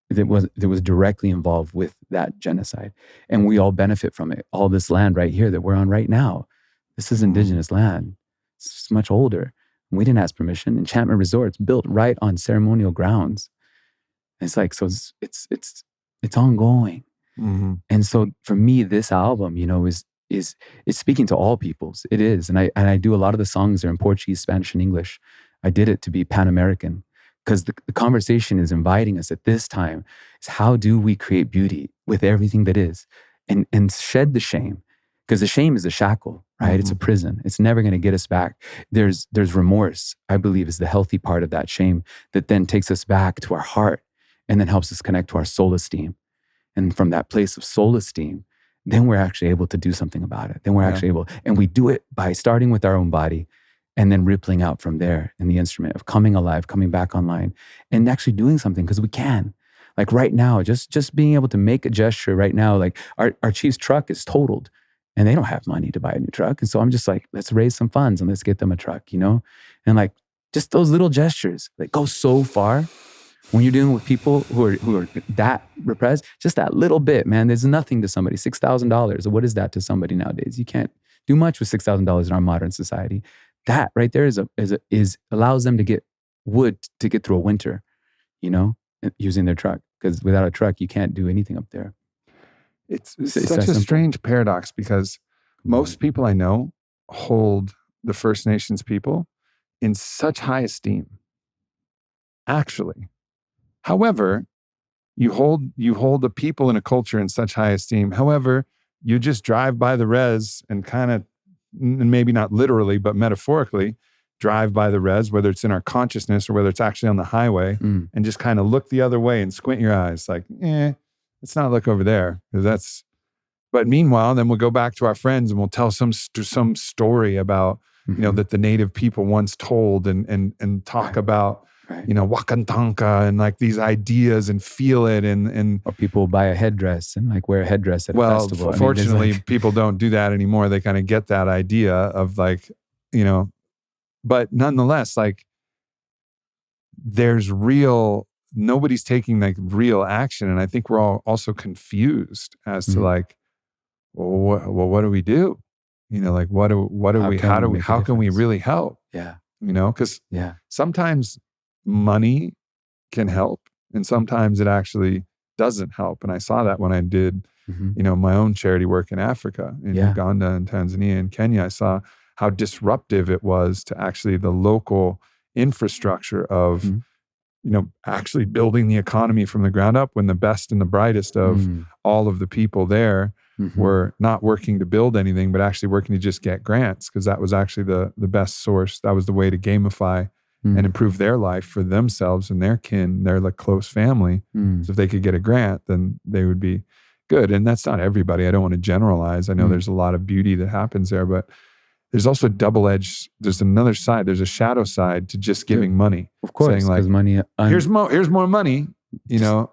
that was directly involved with that genocide, and we all benefit from it. All this land right here that we're on right now, this is indigenous land. It's much older. We didn't ask permission. Enchantment Resort's built right on ceremonial grounds. And it's like, so it's ongoing. And so for me, this album, is speaking to all peoples. It is, and I do a lot of the songs there in Portuguese, Spanish, and English. I did it to be Pan-American because the conversation is inviting us at this time is how do we create beauty with everything that is, and shed the shame, because the shame is a shackle, right? It's a prison. It's never going to get us back. There's remorse, I believe, is the healthy part of that shame that then takes us back to our heart and then helps us connect to our soul esteem. And from that place of soul esteem, then we're actually able to do something about it. Then we're actually able, and we do it by starting with our own body and then rippling out from there in the instrument of coming alive, coming back online, and actually doing something because we can. Like right now, just being able to make a gesture right now, like our chief's truck is totaled and they don't have money to buy a new truck. And so I'm just like, let's raise some funds and let's get them a truck, you know? And like just those little gestures that go so far when you're dealing with people who are that repressed, just that little bit, man, there's nothing to somebody. $6,000. What is that to somebody nowadays? You can't do much with $6,000 in our modern society. That right there is allows them to get wood to get through a winter, you know, using their truck. Because without a truck, you can't do anything up there. It's such a strange paradox because most people I know hold the First Nations people in such high esteem. Actually, however, you hold the people in a culture in such high esteem. However, you just drive by the res and kind of, maybe not literally, but metaphorically, drive by the res, whether it's in our consciousness or whether it's actually on the highway, and just kind of look the other way and squint your eyes like, let's not look over there. But meanwhile, then we'll go back to our friends and we'll tell some story about, you know, that the native people once told and talk about, you know, Wakantanka and like these ideas and feel it and or people buy a headdress and like wear a headdress at a festival. Well, fortunately, people don't do that anymore. They kind of get that idea of like, you know, but nonetheless, like nobody's taking like real action. And I think we're all also confused as to like, well, what do we do? You know, like how can we really help? Yeah. You know, because sometimes money can help and sometimes it actually doesn't help. And I saw that when I did, you know, my own charity work in Africa, in Uganda and Tanzania and Kenya. I saw how disruptive it was to actually the local infrastructure of, you know, actually building the economy from the ground up when the best and the brightest of all of the people there were not working to build anything, but actually working to just get grants, because that was actually the best source. That was the way to gamify and improve their life for themselves and their kin, their like close family. So if they could get a grant, then they would be good. And that's not everybody. I don't want to generalize. I know there's a lot of beauty that happens there, but there's also double-edged, there's another side, there's a shadow side to just giving money. Of course, saying like, money, here's more money, you know.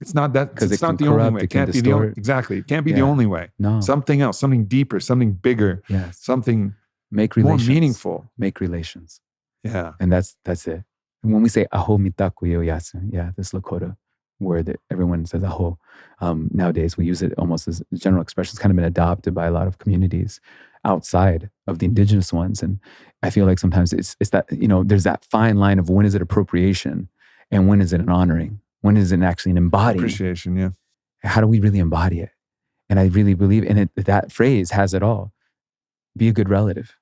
It's not that, because it's not the only way. It can't be the only, exactly. It can't be the only way. No. Something else, something deeper, something bigger, something more meaningful. Make relations. Yeah. And that's it. And when we say aho mitaku yasu, this Lakota word that everyone says aho, nowadays we use it almost as a general expression. It's kind of been adopted by a lot of communities outside of the indigenous ones. And I feel like sometimes it's that, you know, there's that fine line of when is it appropriation and when is it an honoring? When is it actually an embodying? Appreciation, yeah. How do we really embody it? And I really believe in it. That phrase has it all. Be a good relative.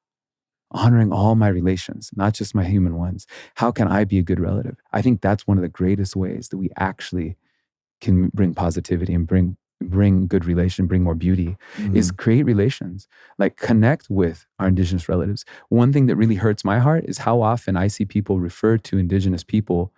Honoring all my relations, not just my human ones. How can I be a good relative? I think that's one of the greatest ways that we actually can bring positivity and bring good relation, bring more beauty, is create relations, like connect with our indigenous relatives. One thing that really hurts my heart is how often I see people refer to indigenous people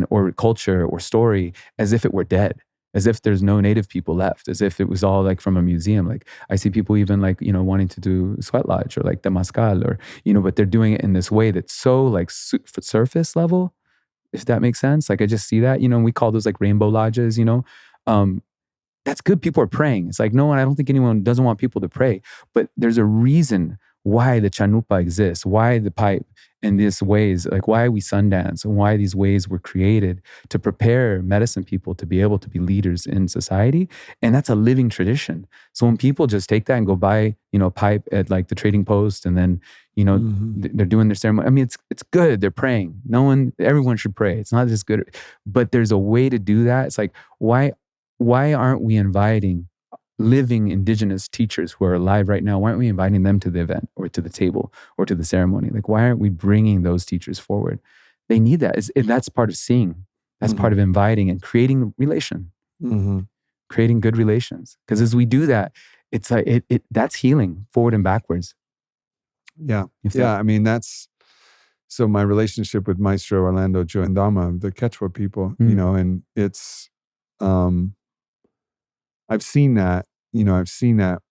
or culture or story as if it were dead, as if there's no native people left, as if it was all like from a museum. Like I see people even like, you know, wanting to do sweat lodge or like Temascal or, you know, but they're doing it in this way that's so like surface level, if that makes sense. Like I just see that, you know, we call those like rainbow lodges, you know, that's good. People are praying. It's like, no, I don't think anyone doesn't want people to pray, but there's a reason why the chanupa exists, why the pipe in these ways, like why we sundance and why these ways were created to prepare medicine people to be able to be leaders in society. And that's a living tradition. So when people just take that and go buy, you know, pipe at like the trading post and then, you know, they're doing their ceremony. I mean, it's good. They're praying. Everyone should pray. It's not just good, but there's a way to do that. It's like, why aren't we inviting living indigenous teachers who are alive right now? Why aren't we inviting them to the event or to the table or to the ceremony? Like, why aren't we bringing those teachers forward? They need that. That's part of seeing. That's part of inviting and creating relation, creating good relations. Because as we do that, it's like, that's healing forward and backwards. Yeah. Yeah. I mean, so my relationship with Maestro Orlando Joindama, the Quechua people, you know, and it's, I've seen that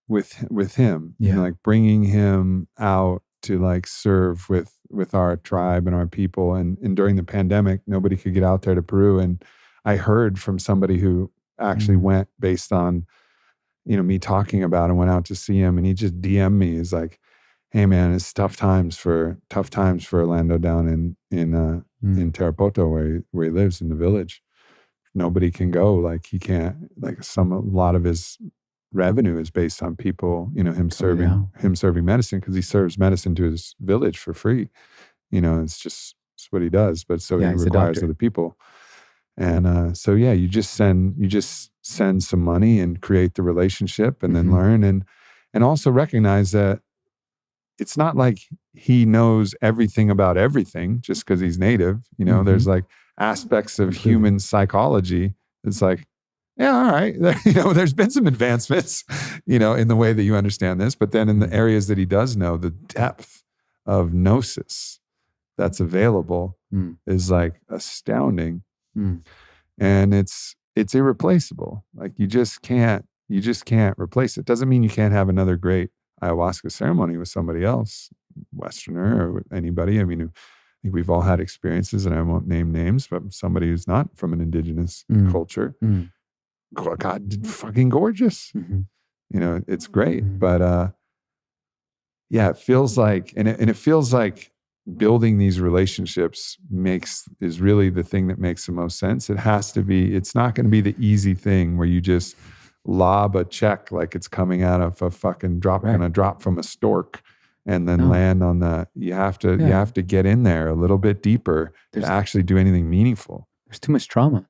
with him, you know, like bringing him out to like serve with our tribe and our people. And during the pandemic, nobody could get out there to Peru. And I heard from somebody who actually went based on, me talking about it, went out to see him, and he just DM'd me. He's like, hey man, it's tough times for Orlando down in Tarapoto where he lives in the village. Nobody can go. Like he can't, like a lot of his revenue is based on people, him serving medicine, because he serves medicine to his village for free. It's what he does, but so he requires other people. And you just send some money and create the relationship, and then learn and also recognize that it's not like he knows everything about everything just because he's native. There's like aspects of human psychology. It's like, yeah, all right. There's been some advancements, in the way that you understand this, but then in the areas that he does know, the depth of gnosis that's available is like astounding. And it's irreplaceable. Like you just can't replace it. Doesn't mean you can't have another great ayahuasca ceremony with somebody else, Westerner or with anybody. I mean, I think we've all had experiences, and I won't name names, but somebody who's not from an indigenous culture, God, fucking gorgeous. It's great. But it feels like, and it feels like building these relationships is really the thing that makes the most sense. It's not going to be the easy thing where you just lob a check like it's coming out of a fucking gonna drop from a stork and then land on you have to get in there a little bit deeper to actually do anything meaningful. There's too much trauma.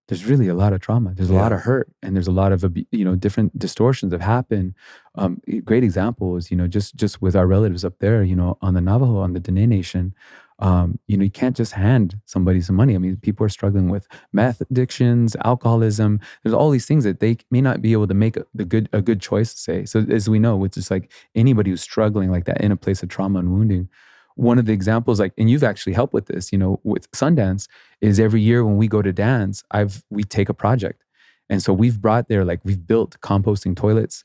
There's really a lot of trauma. There's a lot of hurt, and there's a lot of different distortions that happen. Great example is just with our relatives up there, on the Navajo, on the Dene Nation. You can't just hand somebody some money. I mean, people are struggling with meth addictions, alcoholism. There's all these things that they may not be able to make a good choice to say. So as we know, it's just like anybody who's struggling like that in a place of trauma and wounding. One of the examples, and you've actually helped with this, with Sundance, is every year when we go to dance, we take a project. And so we've built composting toilets.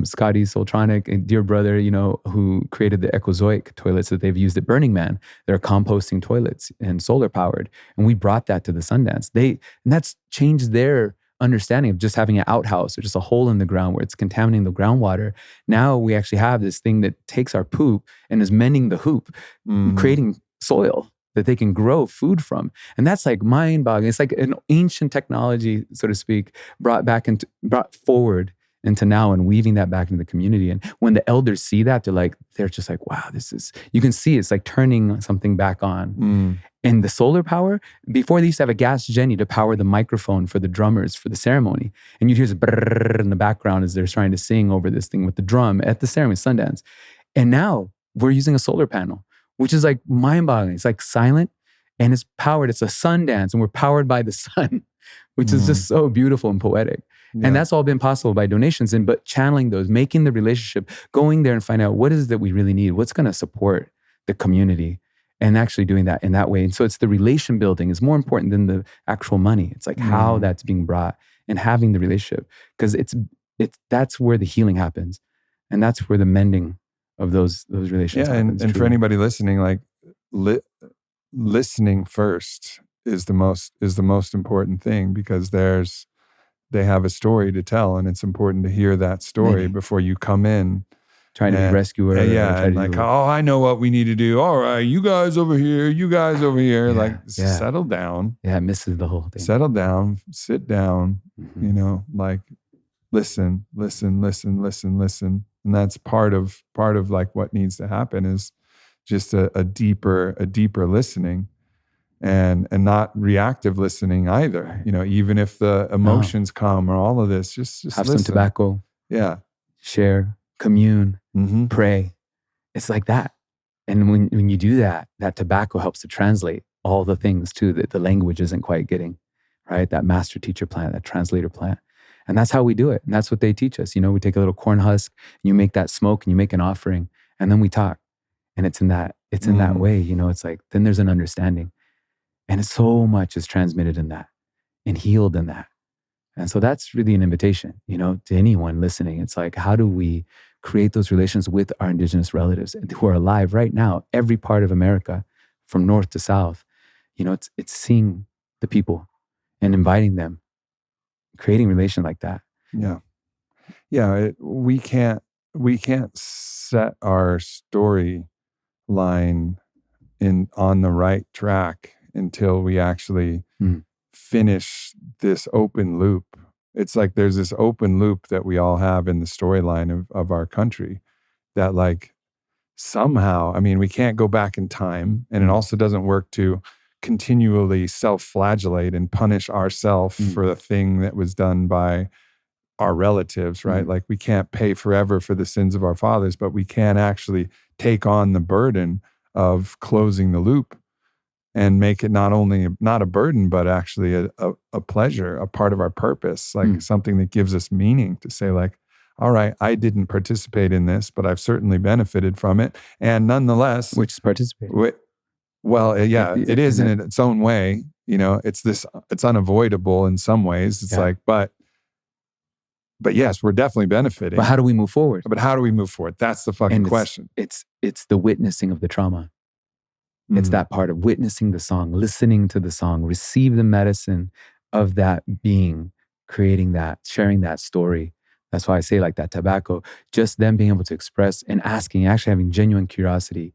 Scotty Soltronic, a dear brother, who created the Ecozoic toilets that they've used at Burning Man. They're composting toilets and solar powered. And we brought that to the Sundance. And that's changed their understanding of just having an outhouse or just a hole in the ground where it's contaminating the groundwater. Now we actually have this thing that takes our poop and is mending the hoop, creating soil that they can grow food from. And that's like mind-boggling. It's like an ancient technology, so to speak, brought forward into now and weaving that back into the community. And when the elders see that, they're just like, wow, you can see it's like turning something back on. And the solar power, before they used to have a gas Jenny to power the microphone for the drummers for the ceremony. And you'd hear this brrrr in the background as they're trying to sing over this thing with the drum at the ceremony, Sundance. And now we're using a solar panel, which is like mind-boggling. It's like silent and it's powered. It's a sun dance and we're powered by the sun, which is just so beautiful and poetic. Yeah. And that's all been possible by donations, but channeling those, making the relationship, going there and find out what is it that we really need, what's going to support the community, and actually doing that in that way. And so it's the relation building is more important than the actual money. It's like how that's being brought and having the relationship, because that's where the healing happens. And that's where the mending of those relations happens. And for anybody listening, like listening first is the most important thing, because they have a story to tell, and it's important to hear that story before you come in trying to rescue it. And like, oh, I know what we need to do. All right, you guys over here. Settle down. Yeah, it misses the whole thing. Settle down, sit down, listen. And that's part of like what needs to happen is just a deeper listening. And not reactive listening either. Even if the emotions come or all of this, just have listen. Some tobacco. Yeah. Share, commune, pray. It's like that. And when you do that, that tobacco helps to translate all the things too that the language isn't quite getting, right? That master teacher plant, that translator plant. And that's how we do it. And that's what they teach us. We take a little corn husk and you make that smoke and you make an offering and then we talk. And it's in that way, it's like, then there's an understanding. And so much is transmitted in that and healed in that. And so that's really an invitation, to anyone listening. It's like, how do we create those relations with our indigenous relatives who are alive right now, every part of America, from north to south? It's seeing the people and inviting them, creating relation like that. Yeah. Yeah. We can't set our storyline on the right track until we actually finish this open loop. It's like there's this open loop that we all have in the storyline of our country that like somehow, I mean, we can't go back in time, and it also doesn't work to continually self-flagellate and punish ourselves for the thing that was done by our relatives, right? Like we can't pay forever for the sins of our fathers, but we can actually take on the burden of closing the loop and make it not only not a burden, but actually a pleasure, a part of our purpose, like something that gives us meaning to say like, all right, I didn't participate in this, but I've certainly benefited from it. And nonetheless, Which is participating. Well, yeah, it is in its own way. You know, it's unavoidable in some ways. It's like, but yes, we're definitely benefiting. But how do we move forward? But how do we move forward? That's the fucking question. It's the witnessing of the trauma. It's that part of witnessing the song, listening to the song, receive the medicine of that being, creating that, sharing that story. That's why I say like that tobacco, just them being able to express and asking, actually having genuine curiosity.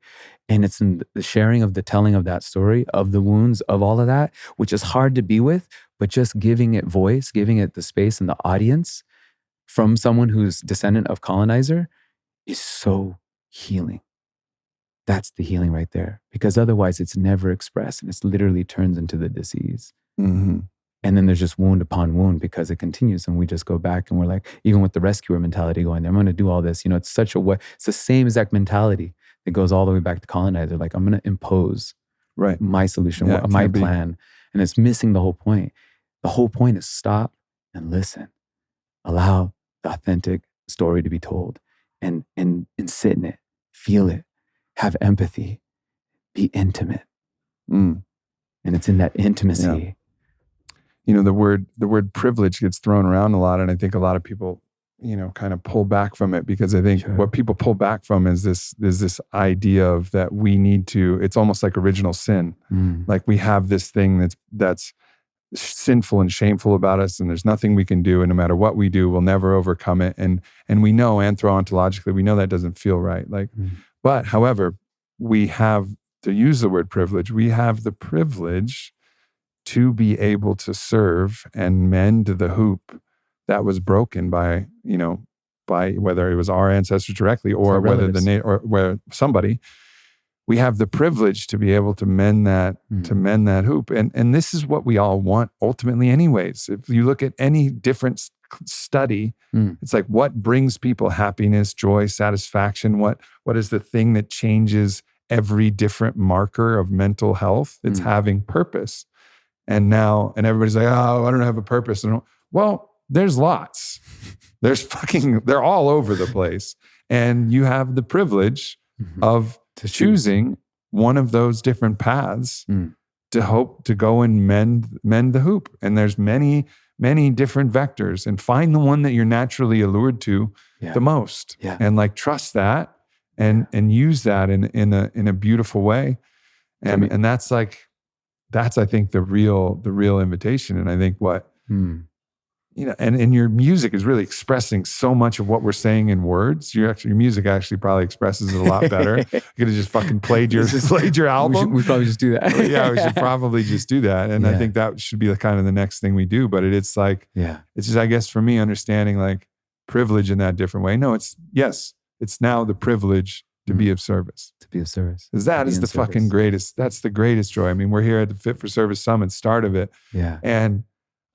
And it's in the sharing of the telling of that story, of the wounds, of all of that, which is hard to be with, but just giving it voice, giving it the space and the audience from someone who's descendant of colonizer is so healing. That's the healing right there. Because otherwise it's never expressed and it's literally turns into the disease. And then there's just wound upon wound because it continues and we just go back and we're like, even with the rescuer mentality going, I'm going to do all this. You know, it's such a way, it's the same exact mentality that goes all the way back to colonizer. Like, I'm going to impose my solution, my plan. And it's missing the whole point. The whole point is stop and listen. Allow the authentic story to be told and sit in it, feel it, have empathy, be intimate. And it's in that intimacy. Yeah. You know, the word privilege gets thrown around a lot. And I think a lot of people, you know, kind of pull back from it because I think what people pull back from is this idea of that we need to, it's almost like original sin. Like we have this thing that's sinful and shameful about us, and there's nothing we can do, and no matter what we do, we'll never overcome it. And we know anthropologically, we know that doesn't feel right. Like, but however, we have, to use the word privilege, we have the privilege to be able to serve and mend the hoop that was broken by, you know, by whether it was our ancestors directly or whether or where somebody. We have the privilege to be able to mend that, hoop. And this is what we all want ultimately anyways. If you look at any different study, it's like what brings people happiness, joy, satisfaction? What is the thing that changes every different marker of mental health? It's having purpose. And everybody's like, oh, I don't have a purpose. Well, there's lots. They're all over the place. And you have the privilege of choosing one of those different paths to hope to go and mend the hoop. And there's many, many different vectors, and find the one that you're naturally allured to the most. And like trust that and use that in a beautiful way. And that's I think the real invitation. And I think what you know, and your music is really expressing so much of what we're saying in words. Your music actually probably expresses it a lot better. You could have just fucking played your album. We probably just do that. Yeah, we should probably just do that. And I think that should be the kind of the next thing we do. But it's like, it's just, I guess for me, understanding like privilege in that different way. No, it's now the privilege to be of service. To be of service. Because that is the fucking greatest, that's the greatest joy. I mean, we're here at the Fit for Service Summit, start of it. Yeah. And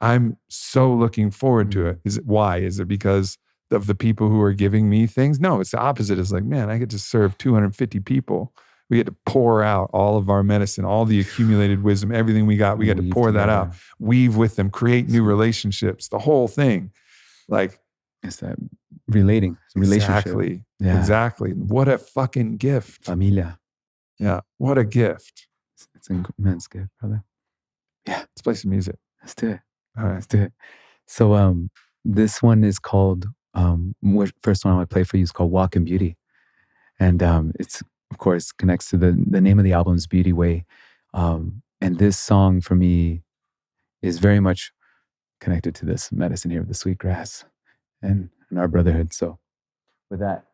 I'm so looking forward to it. Why? Is it because of the people who are giving me things? No, it's the opposite. It's like, man, I get to serve 250 people. We get to pour out all of our medicine, all the accumulated wisdom, everything we got. We get to pour that out, weave with them, create new relationships, the whole thing. Like, it's that relating, relationship. Exactly. Yeah. Exactly. What a fucking gift. Familia. Yeah. What a gift. It's an immense gift, brother. Yeah. Let's play some music. Let's do it. All right. Let's do it. So this one is called, first one I want to play for you is called Walk in Beauty. And it's, of course, connects to the name of the album is Beauty Way. And this song for me is very much connected to this medicine here of the sweet grass and our brotherhood. So with that,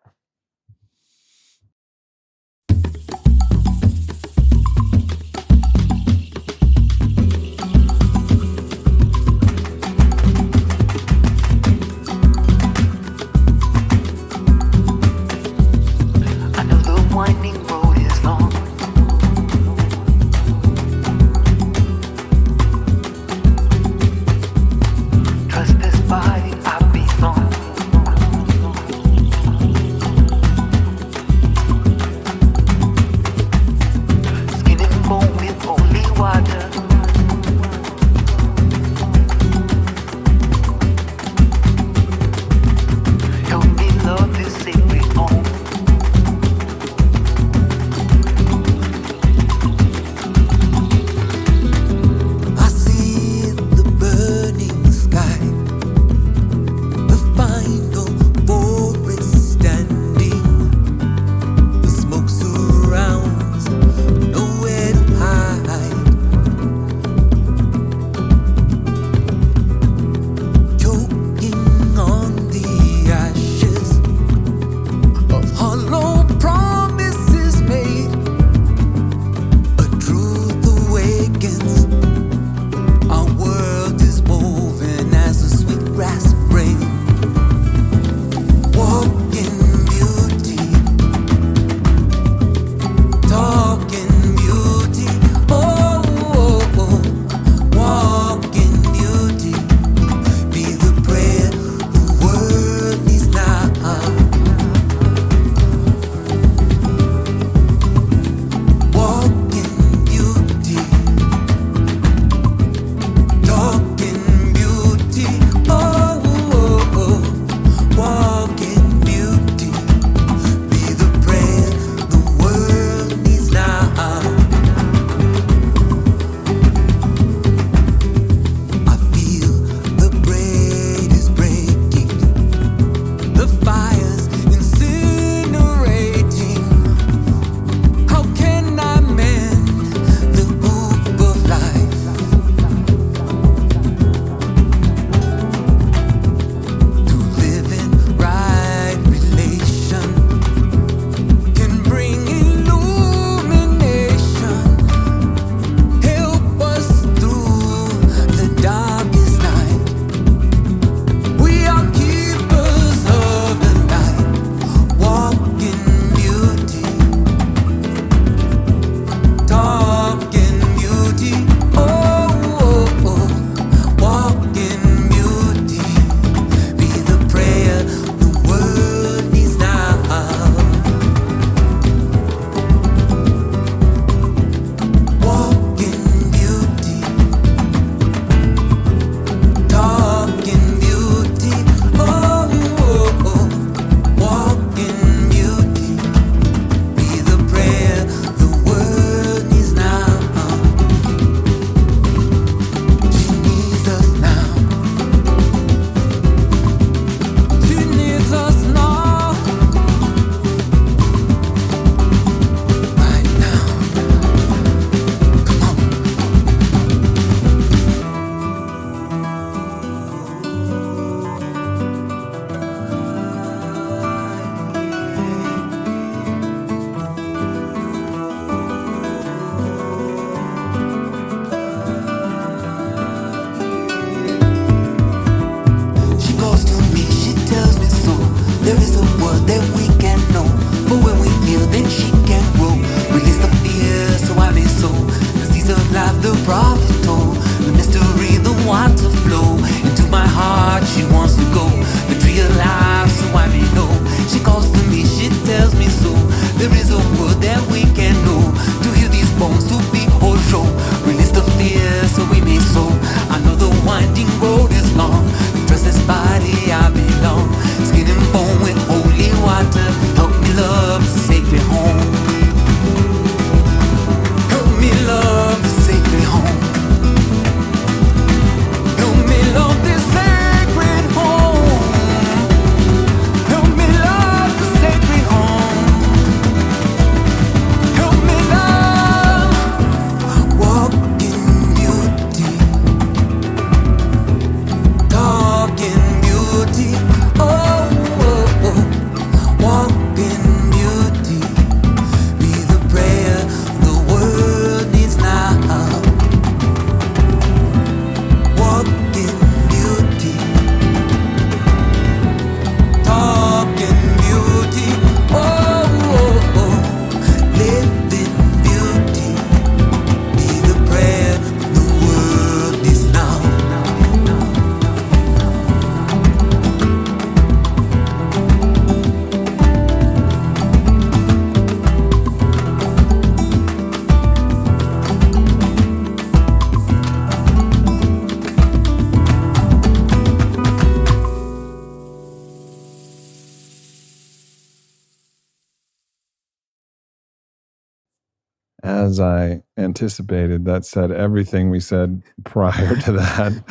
as I anticipated, that said everything we said prior to that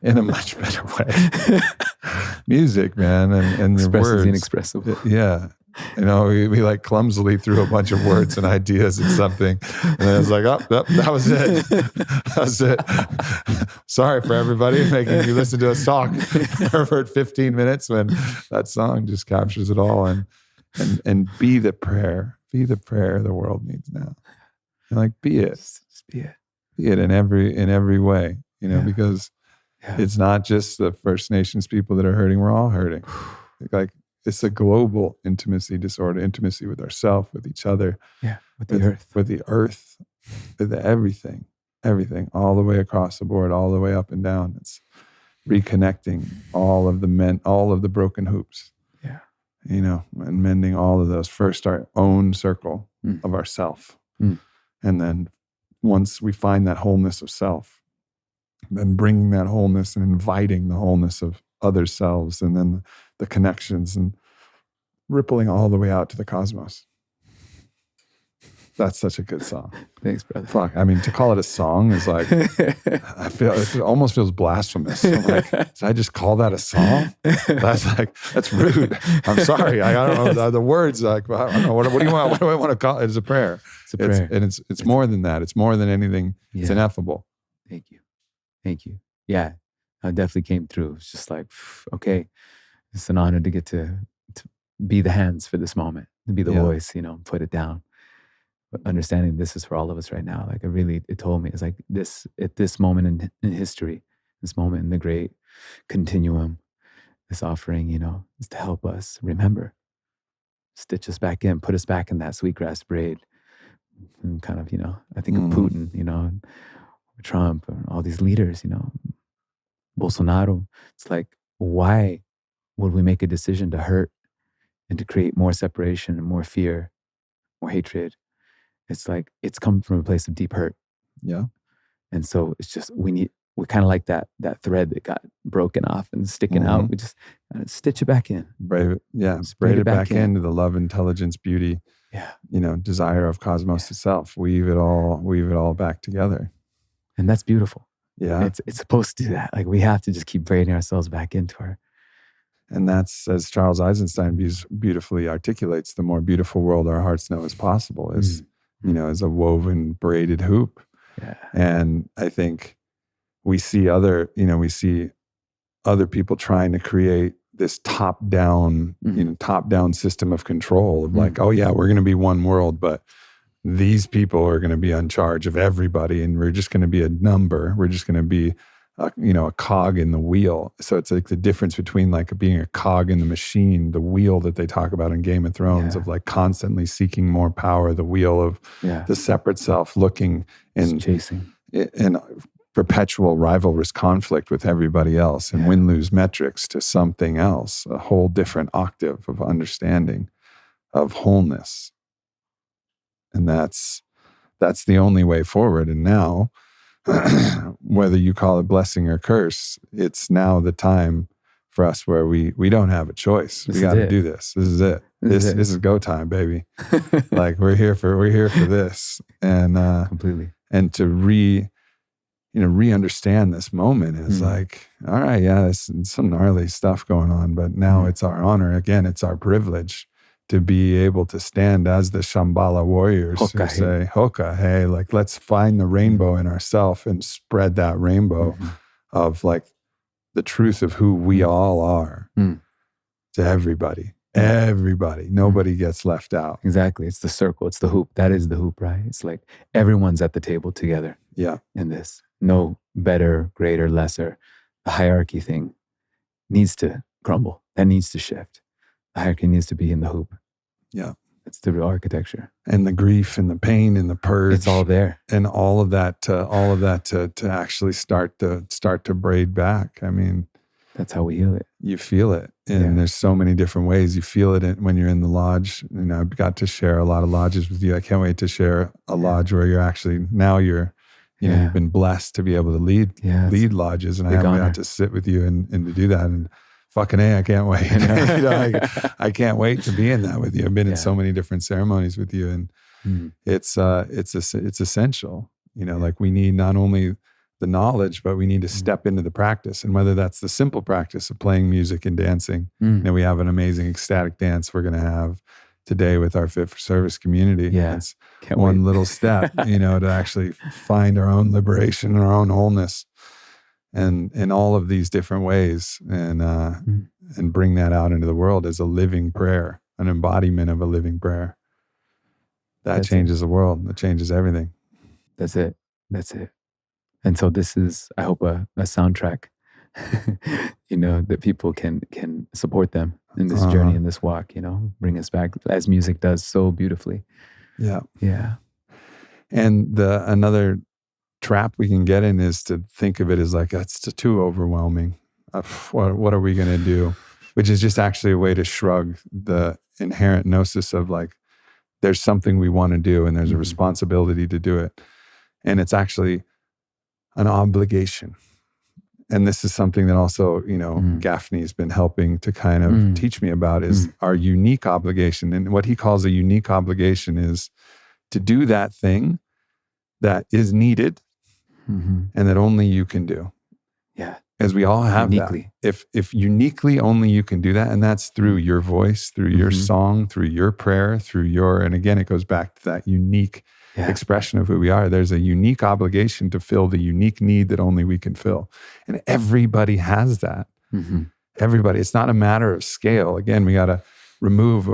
in a much better way. Music, man, and your Expresses words. the inexpressible. Yeah. We like clumsily threw a bunch of words and ideas at something. And then I was like, oh, that was it. That was it. Sorry for everybody making you listen to us talk for 15 minutes when that song just captures it all. And be the prayer. Be the prayer the world needs now. And like, be it. Just be it. Be it in every way, because it's not just the First Nations people that are hurting. We're all hurting. Like, it's a global intimacy disorder, intimacy with ourselves, with each other. Yeah, with the earth. With the earth, with everything, all the way across the board, all the way up and down. It's reconnecting all of the broken hoops. Yeah. And mending all of those. First, our own circle of ourself. And then once we find that wholeness of self, then bringing that wholeness and inviting the wholeness of other selves, and then the connections and rippling all the way out to the cosmos. That's such a good song. Thanks, brother. Fuck. I mean, to call it a song is like, I feel it almost feels blasphemous. I'm like, did I just call that a song? That's rude. I'm sorry. I don't know the words. Like, I don't know. What do you want? What do I want to call it? It's a prayer. It's a prayer. It's more than that. It's more than anything. Yeah. It's ineffable. Thank you. Yeah, I definitely came through. It's just like, okay, it's an honor to get to be the hands for this moment, to be the voice, put it down. But understanding this is for all of us right now. Like, it told me, it's like this, at this moment in history, this moment in the great continuum, this offering, is to help us remember, stitch us back in, put us back in that sweetgrass braid. And kind of, I think of Putin, Trump, and all these leaders, Bolsonaro. It's like, why would we make a decision to hurt and to create more separation and more fear, more hatred? It's like, it's come from a place of deep hurt. Yeah. And so it's just, we kind of like that thread that got broken off and sticking out. We just stitch it back in. Braid it back into the love, intelligence, beauty, desire of cosmos itself. Weave it all back together. And that's beautiful. Yeah. It's supposed to do that. Like, we have to just keep braiding ourselves back into her. And that's, as Charles Eisenstein beautifully articulates, the more beautiful world our hearts know is possible is, is a woven braided hoop. Yeah. And I think we see other people trying to create this top-down system of control of like, oh yeah, we're going to be one world, but these people are going to be in charge of everybody, and we're just going to be a number. We're just going to be, a cog in the wheel. So it's like the difference between like being a cog in the machine, the wheel that they talk about in Game of Thrones of like constantly seeking more power, the wheel of the separate self looking and chasing in perpetual rivalrous conflict with everybody else and win-lose metrics to something else, a whole different octave of understanding of wholeness. And that's the only way forward. And now, whether you call it blessing or curse, it's now the time for us where we don't have a choice. We got to do this. This is it. This is go time, baby. Like, we're here for this, and completely. And to re-understand this moment is like, all right, there's some gnarly stuff going on, but now it's our honor. Again, it's our privilege to be able to stand as the Shambhala warriors who say, Hoka, hey, like, let's find the rainbow in ourselves and spread that rainbow of like the truth of who we all are to everybody. Everybody. Nobody gets left out. Exactly. It's the circle. It's the hoop. That is the hoop, right? It's like everyone's at the table together. Yeah. In this. No better, greater, lesser. The hierarchy thing needs to crumble. That needs to shift. The hierarchy needs to be in the hoop. Yeah. It's the architecture. And the grief and the pain and the purge. It's all there. And all of that to actually start to braid back. I mean, that's how we heal it. You feel it. And there's so many different ways. You feel it when you're in the lodge. And I've got to share a lot of lodges with you. I can't wait to share a lodge where you're actually, now you're, you've been blessed to be able to lead lodges. And I haven't got to sit with you and to do that. And fucking A, I can't wait. I can't wait to be in that with you. I've been in so many different ceremonies with you. And it's essential. Like we need not only the knowledge, but we need to step into the practice. And whether that's the simple practice of playing music and dancing, we have an amazing ecstatic dance we're going to have today with our Fit for Service community. Yeah. It's one little step, to actually find our own liberation and our own wholeness and in all of these different ways and bring that out into the world as a living prayer, an embodiment of a living prayer. That changes the world. That changes everything. That's it. And so this is, I hope, a soundtrack, that people can support them in this journey, in this walk, bring us back as music does so beautifully. Yeah. Yeah. And another trap we can get in is to think of it as like, it's too overwhelming. What are we going to do? Which is just actually a way to shrug the inherent gnosis of like, there's something we want to do and there's a responsibility to do it. And it's actually an obligation. And this is something that also, Gaffney's been helping to kind of teach me about is our unique obligation. And what he calls a unique obligation is to do that thing that is needed and that only you can do. Yeah. As we all have uniquely. That. If uniquely only you can do that, and that's through your voice, through your song, through your prayer, and again, it goes back to that unique expression of who we are. There's a unique obligation to fill the unique need that only we can fill. And everybody has that. Everybody. It's not a matter of scale. Again, we got to remove,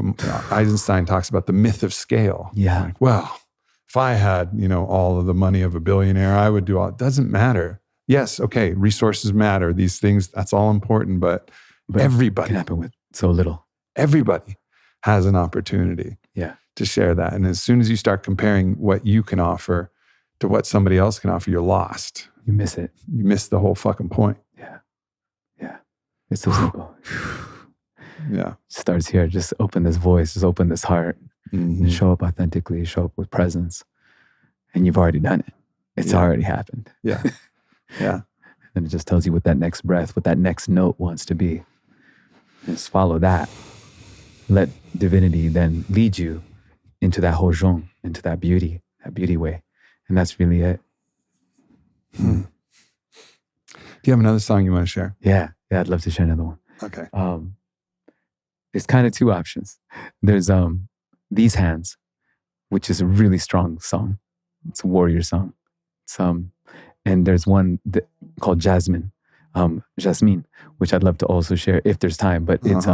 Eisenstein talks about the myth of scale. Yeah. Like, well, if I had, all of the money of a billionaire, I would do all. It doesn't matter. Yes, okay, resources matter. These things, that's all important, but everybody can happen with so little. Everybody has an opportunity to share that. And as soon as you start comparing what you can offer to what somebody else can offer, you're lost. You miss it. You miss the whole fucking point. Yeah. Yeah. It's so simple. Yeah. Starts here. Just open this voice, just open this heart, and show up authentically, show up with presence. And you've already done it. It's already happened. Yeah. Yeah. And it just tells you what that next breath, what that next note wants to be. Just follow that. Let divinity then lead you into that hojong, into that beauty way. And that's really it. Do you have another song you want to share? Yeah, I'd love to share another one. Okay. There's kind of two options. There's These Hands, which is a really strong song. It's a warrior song. It's and there's one called Jasmine, which I'd love to also share if there's time. But it's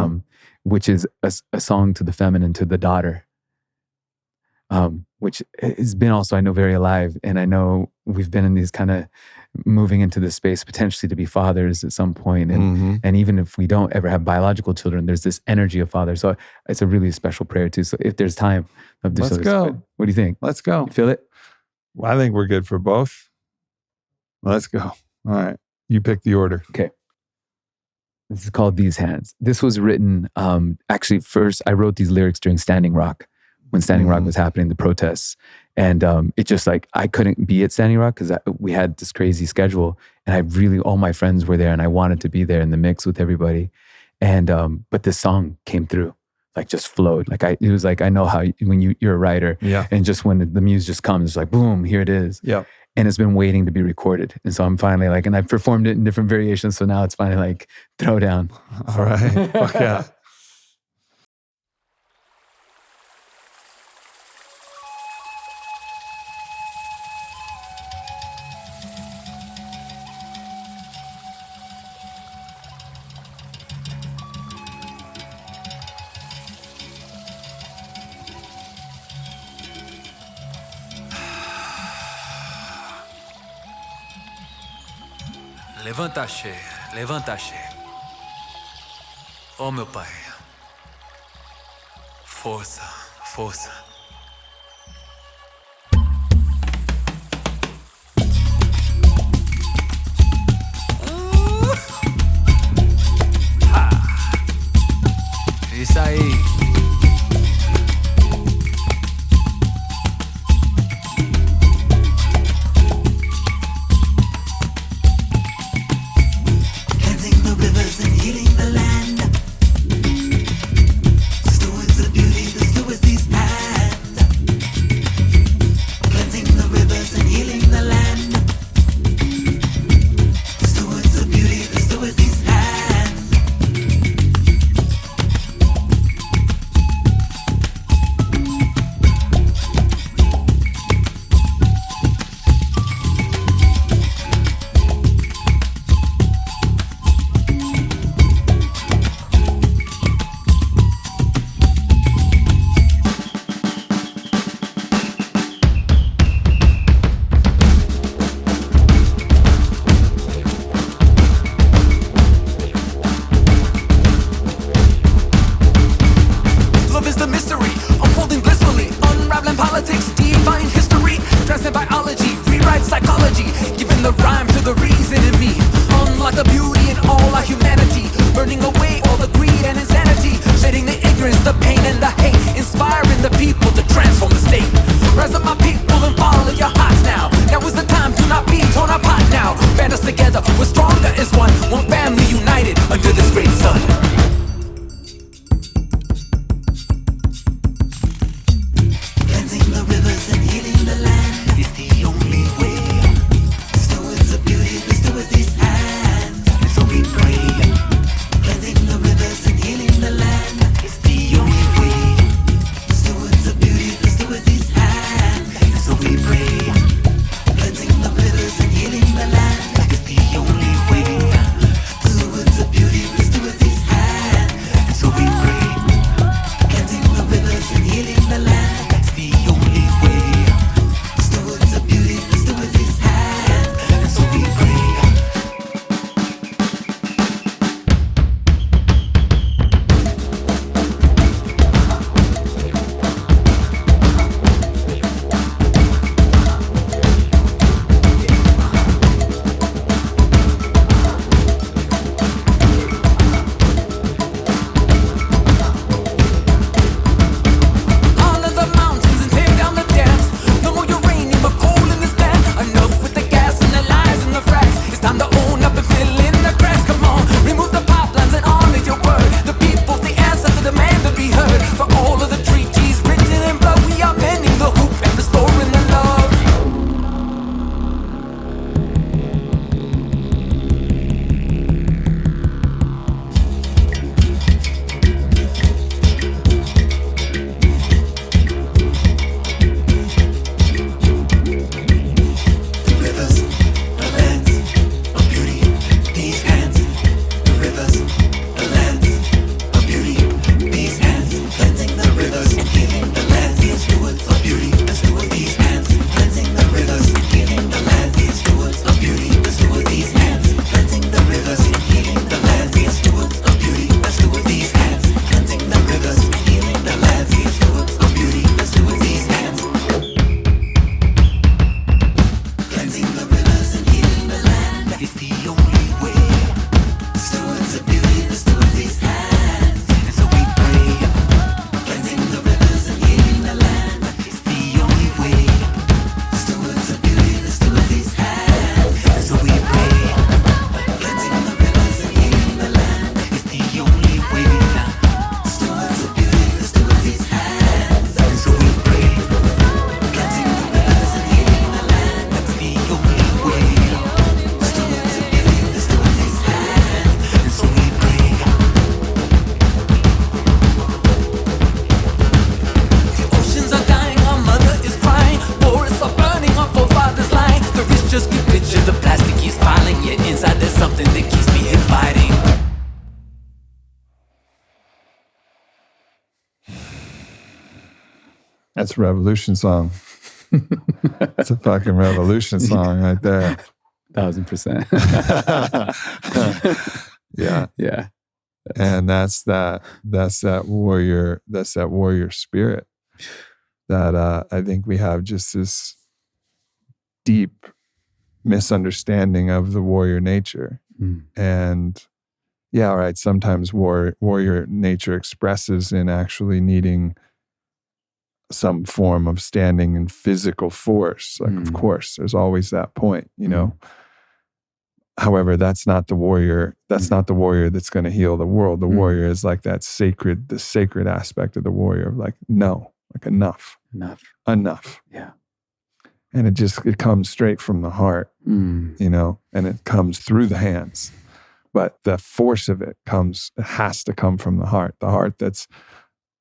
which is a song to the feminine, to the daughter, which has been also, I know, very alive. And I know we've been in these kind of moving into this space potentially to be fathers at some point. And even if we don't ever have biological children, there's this energy of father. So it's a really special prayer too. So if there's time, let's go. What do you think? Let's go. You feel it? Well, I think we're good for both. Let's go. All right. You pick the order. Okay. This is called These Hands. This was written, actually first, I wrote these lyrics during Standing Rock, when Standing Rock was happening, the protests. And it just like, I couldn't be at Standing Rock because we had this crazy schedule. And all my friends were there and I wanted to be there in the mix with everybody. And, but this song came through, like just flowed. Like it was like, I know how when you're a writer and just when the muse just comes, it's like, boom, here it is. Yeah. And it's been waiting to be recorded. And so I'm finally like, and I've performed it in different variations. So now it's finally like throw down. All right. Fuck yeah. Levanta-se. Oh, meu Pai. Força. Isso aí. Stewards of beauty, the stewards, these eyes. burning away all the greed and insanity, shedding the ignorance, the pain and the hate, inspiring the people to transform the state. Rise up my people and follow your hearts now. Now is the time to not be torn apart now. Band us together, we're stronger as one family united under this great sun. Cleansing the rivers and healing the land is the only way. Stewards of beauty, the stewards these hands, and so we pray. Cleansing the rivers and healing the land is the only way. Stewards of beauty, the stewards these hands, and so we pray. Cleansing the rivers and healing the land is the only way. Stewards of beauty, the stewards these hands, and so we pray. Cleansing the rivers and healing the land is the only way. Stewards of beauty, the stewards these hands, and so we pray. Honor the mountains and tear down the dams. No more uranium or coal in this land. Enough with the gas and the lies and the fracks. It's time to own up and fill in the cracks. Come on, remove the pipelines and honor your word. The people, the answer to demand to be heard. For all of the treaties written in blood, we are mending the hoop and restoring the love. The rivers, the lands of beauty, these hands. The rivers, the lands of beauty, these hands. Cleansing the rivers and healing the land. The stewards of beauty, the stewards these hands. Cleansing the rivers and healing the land. The stewards of beauty, the stewards these hands. Cleansing the rivers and healing the land. The stewards of beauty, the stewards these hands. Cleansing the rivers and healing the land. The stewards of beauty, the stewards these hands. Cleansing the rivers and healing the land is the only way. Stewards of beauty, the stewards these hands, and so we pray. Cleansing the rivers and healing the land is the only way. Stewards of beauty, the stewards these hands, and so we pray. Cleansing the rivers and healing the land is the only way. Stewards of beauty, the stewards these hands, and so we pray. Cleansing the rivers and healing the land is the only way. Stewards of beauty, the stewards these hands, and so we pray. The oceans are dying, our mother is crying. Forests are burning, our forefathers lying. The rich just get richer, the plastic keeps piling. Yet inside there's something that keeps me fighting. That's a revolution song. That's a fucking revolution song right there. 1,000%. Yeah. Yeah. And that's that warrior spirit that I think we have just this deep misunderstanding of the warrior nature. And yeah, all right, sometimes warrior nature expresses in actually needing some form of standing in physical force. Like, of course, there's always that point, you know. However, that's not the warrior. That's not the warrior that's going to heal the world. The warrior is like the sacred aspect of the warrior. Like, no, like enough. Yeah. And it comes straight from the heart, you know, and it comes through the hands. But the force of it has to come from the heart that's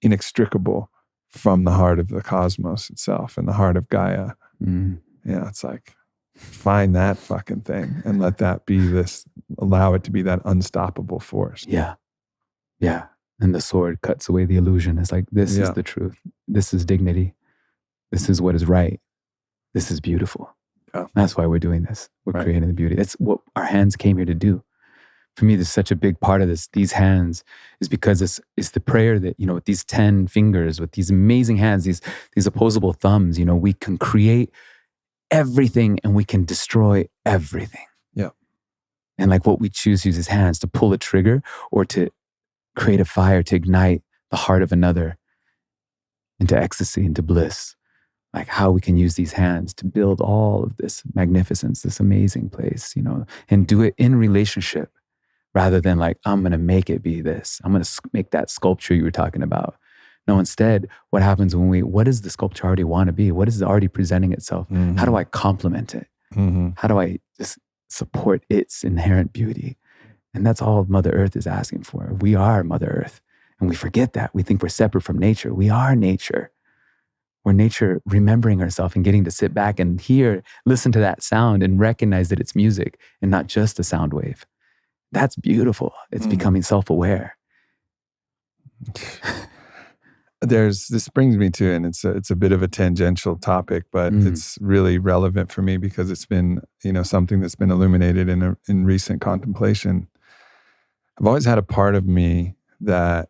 inextricable from the heart of the cosmos itself and the heart of Gaia. Yeah, it's like, find that fucking thing and let that be allow it to be that unstoppable force. Yeah. Yeah. And the sword cuts away the illusion. It's like, this is the truth. This is dignity. This is what is right. This is beautiful. Yeah. That's why we're doing this. We're creating the beauty. That's what our hands came here to do. For me, there's such a big part of this. These hands is because it's the prayer that, you know, with these 10 fingers, with these amazing hands, these opposable thumbs, you know, we can create everything and we can destroy everything. Yeah. And like what we choose to use his hands to pull a trigger or to create a fire, to ignite the heart of another into ecstasy, into bliss. Like how we can use these hands to build all of this magnificence, this amazing place, and do it in relationship rather than like, I'm going to make it be this. I'm going to make that sculpture you were talking about. No, instead, what happens what does the sculpture already want to be? What is it already presenting itself? How do I complement it? How do I just support its inherent beauty? And that's all Mother Earth is asking for. We are Mother Earth. And we forget that. We think we're separate from nature. We are nature. We're nature remembering herself and getting to sit back and listen to that sound and recognize that it's music and not just a sound wave. That's beautiful. It's becoming self-aware. This brings me to, and it's a bit of a tangential topic, but it's really relevant for me because it's been, something that's been illuminated in recent contemplation. I've always had a part of me that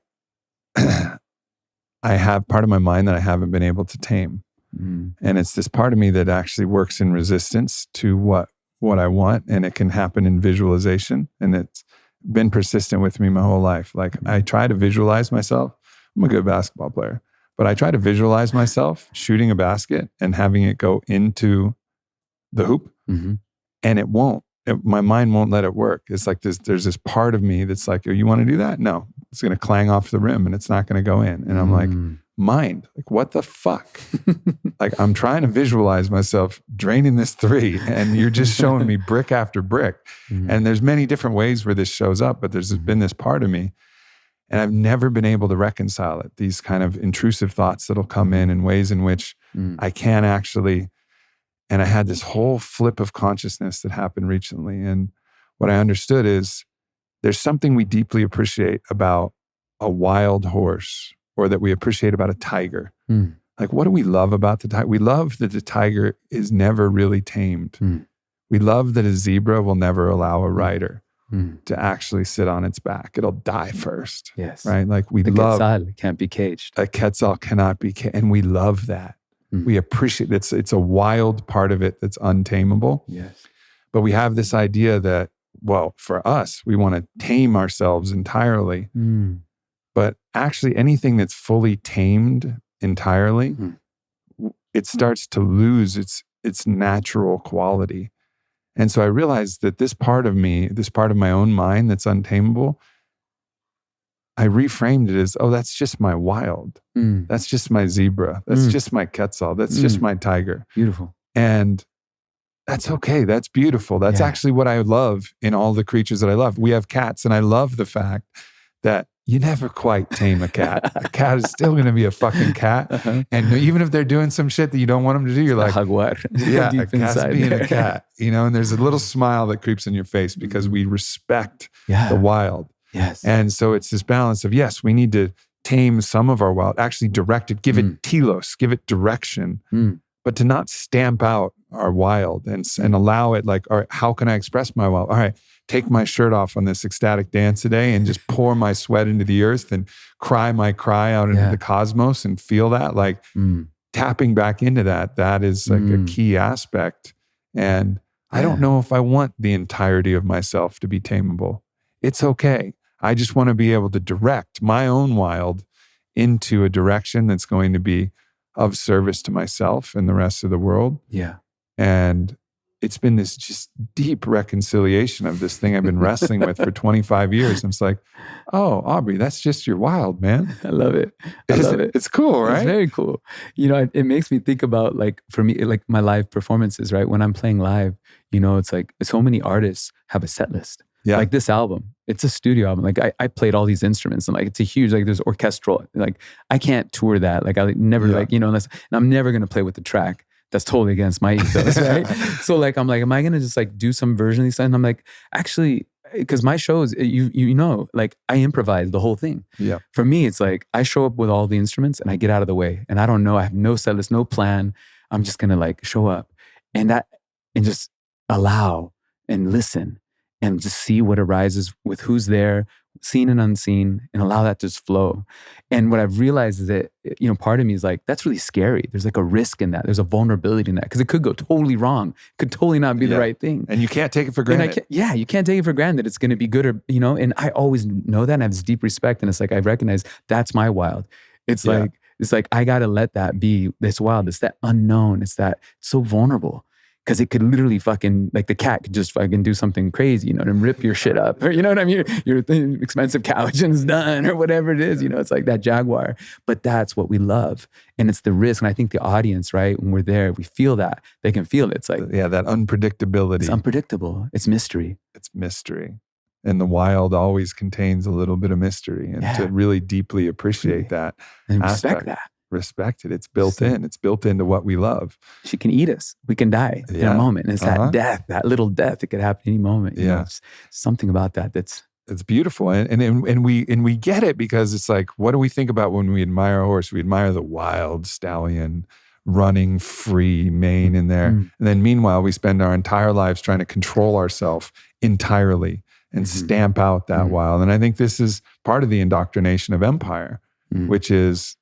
I have part of my mind that I haven't been able to tame. And it's this part of me that actually works in resistance to what I want, and it can happen in visualization. And it's been persistent with me my whole life. Like I try to visualize myself. I'm a good basketball player, but I try to visualize myself shooting a basket and having it go into the hoop, and it won't. My mind won't let it work. It's like there's this part of me that's like, oh, you want to do that? No, it's going to clang off the rim and it's not going to go in. And I'm like, mind, like what the fuck? Like I'm trying to visualize myself draining this three and you're just showing me brick after brick. And there's many different ways where this shows up, but there's been this part of me. And I've never been able to reconcile it. These kind of intrusive thoughts that'll come in ways in which I can't actually. And I had this whole flip of consciousness that happened recently. And what I understood is there's something we deeply appreciate about a wild horse, or that we appreciate about a tiger. Like, what do we love about the tiger? We love that the tiger is never really tamed. We love that a zebra will never allow a rider to actually sit on its back. It'll die first. Yes. Right? Like the quetzal can't be caged. A quetzal cannot be caged. And we love that. We appreciate it. It's a wild part of it that's untamable. Yes. But we have this idea that, well, for us, we want to tame ourselves entirely. But actually anything that's fully tamed entirely, it starts to lose its natural quality. And so I realized that this part of me, this part of my own mind that's untamable, I reframed it as, oh, that's just my wild. That's just my zebra. That's just my quetzal. That's just my tiger. Beautiful. And that's okay. That's beautiful. That's actually what I love in all the creatures that I love. We have cats, and I love the fact that you never quite tame a cat. A cat is still going to be a fucking cat. And even if they're doing some shit that you don't want them to do, you're like, yeah, a cat's being a cat. And there's a little smile that creeps in your face because we respect the wild. Yes. And so it's this balance of, yes, we need to tame some of our wild, actually direct it, give it telos, give it direction, but to not stamp out our wild and allow it like, all right, how can I express my wild? All right, take my shirt off on this ecstatic dance today and just pour my sweat into the earth and cry my cry out into the cosmos and feel that, like tapping back into that is like a key aspect. And I don't know if I want the entirety of myself to be tameable. It's okay. I just want to be able to direct my own wild into a direction that's going to be of service to myself and the rest of the world. Yeah. And it's been this just deep reconciliation of this thing I've been wrestling with for 25 years. And it's like, oh, Aubrey, that's just your wild, man. I love it. I love it. It's cool, right? It's very cool. It makes me think about, like, for me, like my live performances, right? When I'm playing live, it's like so many artists have a set list. Yeah. Like this album, it's a studio album. Like I played all these instruments and like, it's a huge, like there's orchestral, like I can't tour that. Like I never unless, and I'm never going to play with the track. That's totally against my ethos, right? So like, I'm like, am I going to just like do some version of these? And I'm like, actually, because my shows, like I improvise the whole thing. Yeah. For me, it's like, I show up with all the instruments and I get out of the way and I don't know, I have no set list, no plan. I'm just going to like show up and just allow and listen and just see what arises with who's there, seen and unseen, and allow that to just flow. And what I've realized is that, part of me is like, that's really scary. There's like a risk in that. There's a vulnerability in that, because it could go totally wrong. It could totally not be the right thing. And you can't take it for granted. You can't take it for granted that it's going to be good, or, and I always know that, and I have this deep respect. And it's like, I recognize that's my wild. It's like, I got to let that be this wild. It's that unknown. It's so vulnerable. Because it could literally fucking, like the cat could just fucking do something crazy, and rip your shit up. Or, you know what I mean? Your expensive couch and it's done, or whatever it is. It's like that jaguar. But that's what we love. And it's the risk. And I think the audience, right, when we're there, we feel that. They can feel it. It's like, that unpredictability. It's unpredictable. It's mystery. It's mystery. And the wild always contains a little bit of mystery. And to really deeply appreciate that and aspect, respect it. It's built in. It's built into what we love. She can eat us. We can die in a moment. And it's that death, that little death. It could happen any moment. It's something about that it's beautiful. And we get it, because it's like, what do we think about when we admire a horse? We admire the wild stallion running free, mane in there. And then meanwhile, we spend our entire lives trying to control ourselves entirely and stamp out that wild. And I think this is part of the indoctrination of empire, which is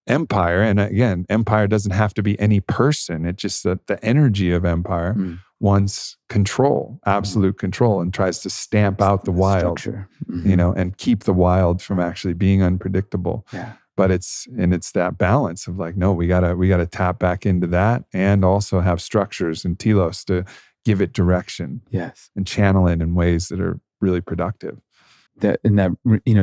empire, and again, empire doesn't have to be any person. It's just that the energy of empire wants control, absolute control, and tries to stamp out the wild, and keep the wild from actually being unpredictable. Yeah. But it's that balance of like, no, we gotta tap back into that, and also have structures and telos to give it direction. Yes. And channel it in ways that are really productive. That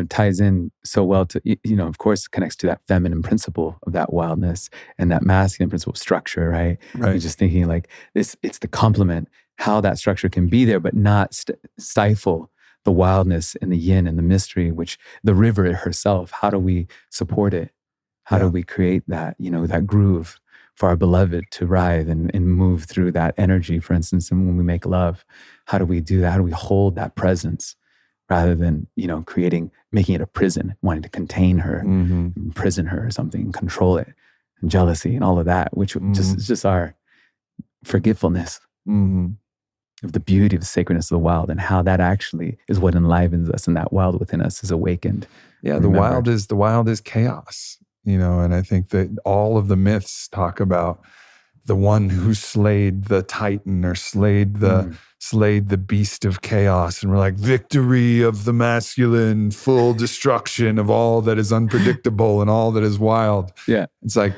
ties in so well to, of course, connects to that feminine principle of that wildness, and that masculine principle of structure, right? You're just thinking like this, it's the complement, how that structure can be there, but not stifle the wildness and the yin and the mystery, which the river herself, how do we support it? How do we create that, that groove for our beloved to writhe and move through that energy, for instance, and when we make love, how do we do that? How do we hold that presence? Rather than, making it a prison, wanting to contain her, imprison her or something, control it, and jealousy and all of that, which is just our forgetfulness of the beauty of the sacredness of the wild, and how that actually is what enlivens us, and that wild within us is awakened. Yeah, the wild is chaos, and I think that all of the myths talk about the one who slayed the Titan or slayed the beast of chaos. And we're like, victory of the masculine, full destruction of all that is unpredictable and all that is wild. Yeah. It's like,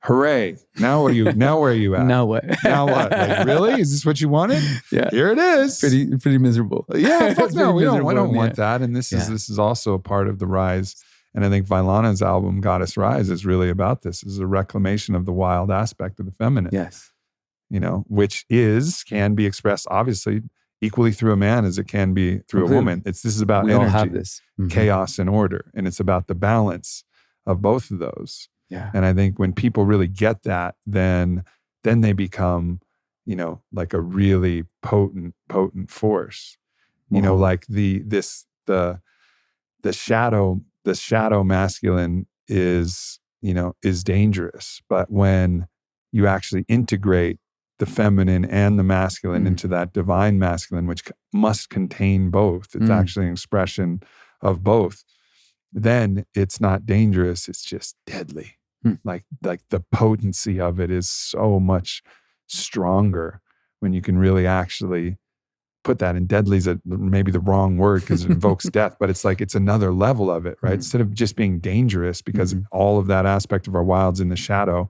hooray. Now where are you at? Now what? Now what? Like, really? Is this what you wanted? Yeah. Here it is. Pretty miserable. Yeah. Fuck no, we don't want that. And this is also a part of the rise. And I think Vailana's album, Goddess Rise, is really about this. It's a reclamation of the wild aspect of the feminine. Yes. Which can be expressed obviously equally through a man as it can be through a woman. This is about energy, all have this. chaos and order. And it's about the balance of both of those. Yeah. And I think when people really get that, then they become, like a really potent force. Like the shadow masculine is dangerous. But when you actually integrate the feminine and the masculine into that divine masculine, which must contain both, it's actually an expression of both, then it's not dangerous, it's just deadly. Like the potency of it is so much stronger when you can really actually put that in. Deadly is maybe the wrong word because it invokes death, but it's like, it's another level of it, right? Instead of just being dangerous, because all of that aspect of our wild's in the shadow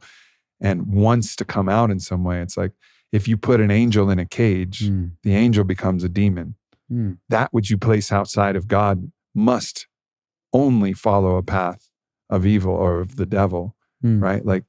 and wants to come out in some way. It's like, if you put an angel in a cage, the angel becomes a demon. That which you place outside of God must only follow a path of evil or of the devil, right? Like,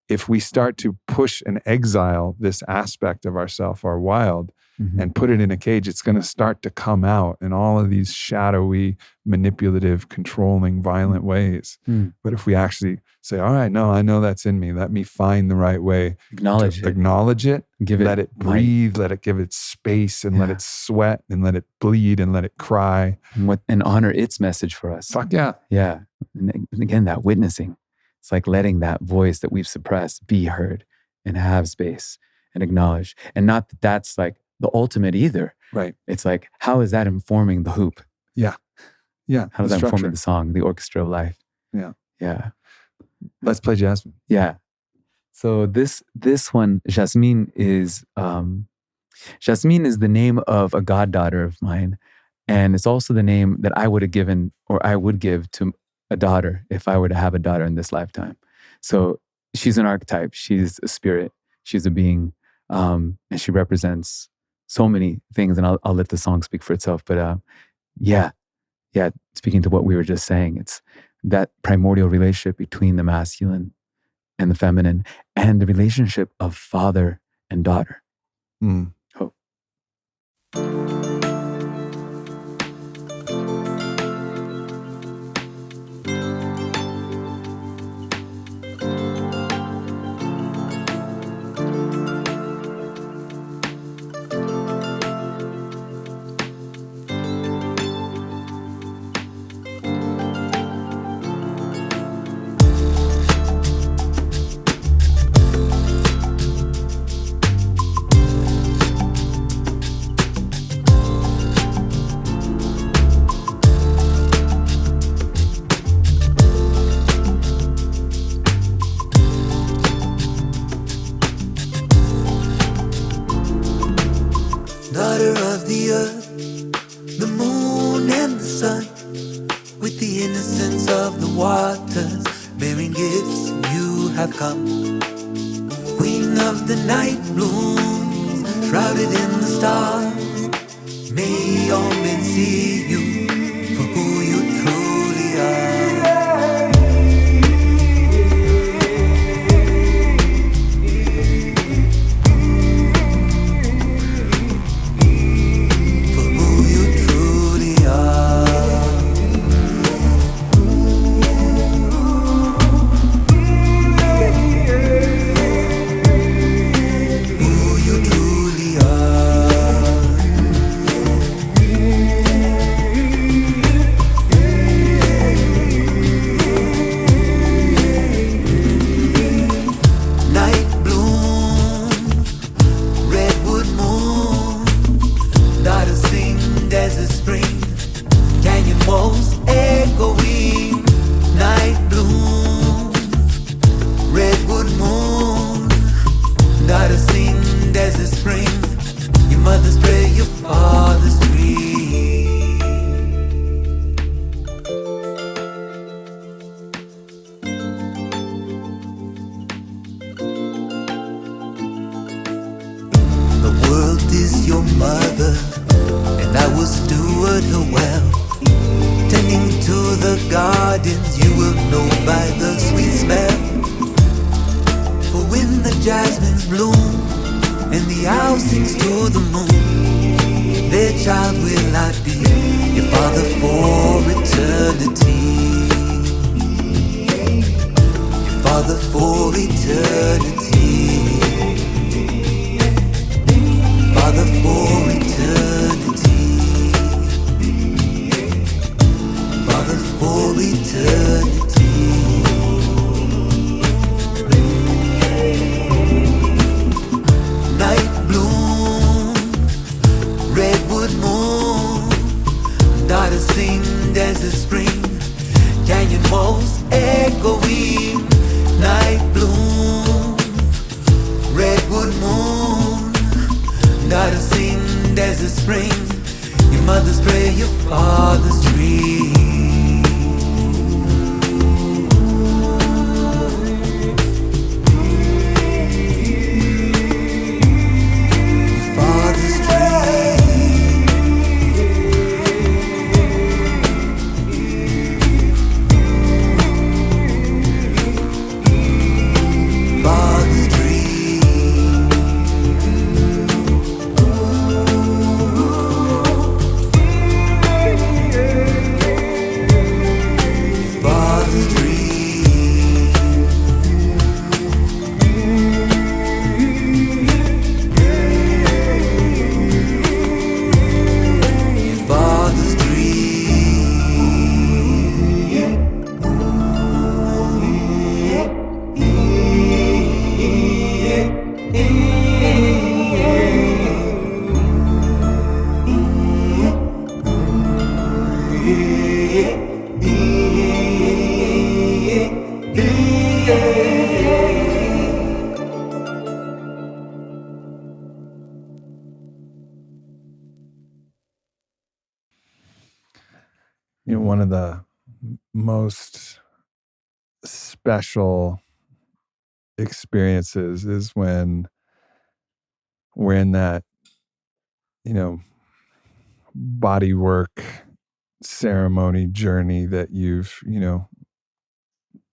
if we start to push and exile this aspect of ourself, our wild, and put it in a cage, it's going to start to come out in all of these shadowy, manipulative, controlling, violent ways. But if we actually say, all right, no, I know that's in me. Let me find the right way. Acknowledge it. Let it breathe. Let it give it space, and let it sweat, and let it bleed, and let it cry. And honor its message for us. Fuck yeah. Yeah. And again, that witnessing. It's like letting that voice that we've suppressed be heard and have space and acknowledge. And not that that's like the ultimate either. Right. It's like, how is that informing the hoop? Yeah. How does the that inform structure. the song, the orchestra of life? Yeah. Yeah. Let's play Jasmine. Yeah. So this one, Jasmine is the name of a goddaughter of mine. And it's also the name that I would have given, or I would give to a daughter if I were to have a daughter in this lifetime. So she's an archetype. She's a spirit. She's a being. And she represents so many things. And I'll let the song speak for itself. But yeah, speaking to what we were just saying, it's that primordial relationship between the masculine and the feminine, and the relationship of father and daughter. Mm. Oh. Daughter of the earth, the moon and the sun, with the innocence of the waters, bearing gifts you have come. Queen of the night blooms, shrouded in the stars, may all men see you for who you truly are. You know, one of the most special experiences is when we're in that, you know, body work ceremony journey that you've, you know,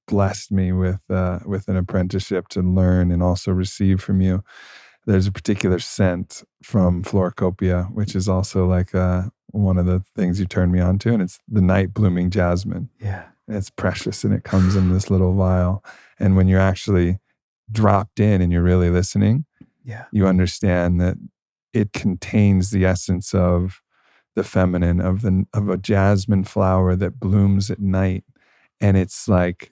blessed me with an apprenticeship to learn and also receive from you. There's a particular scent from Floricopia, which is also like one of the things you turned me on to, and it's the night blooming jasmine. Yeah. And it's precious, and it comes in this little vial. And when you're actually dropped in and you're really listening, Yeah. you understand that it contains the essence of the feminine, of a jasmine flower that blooms at night. And it's like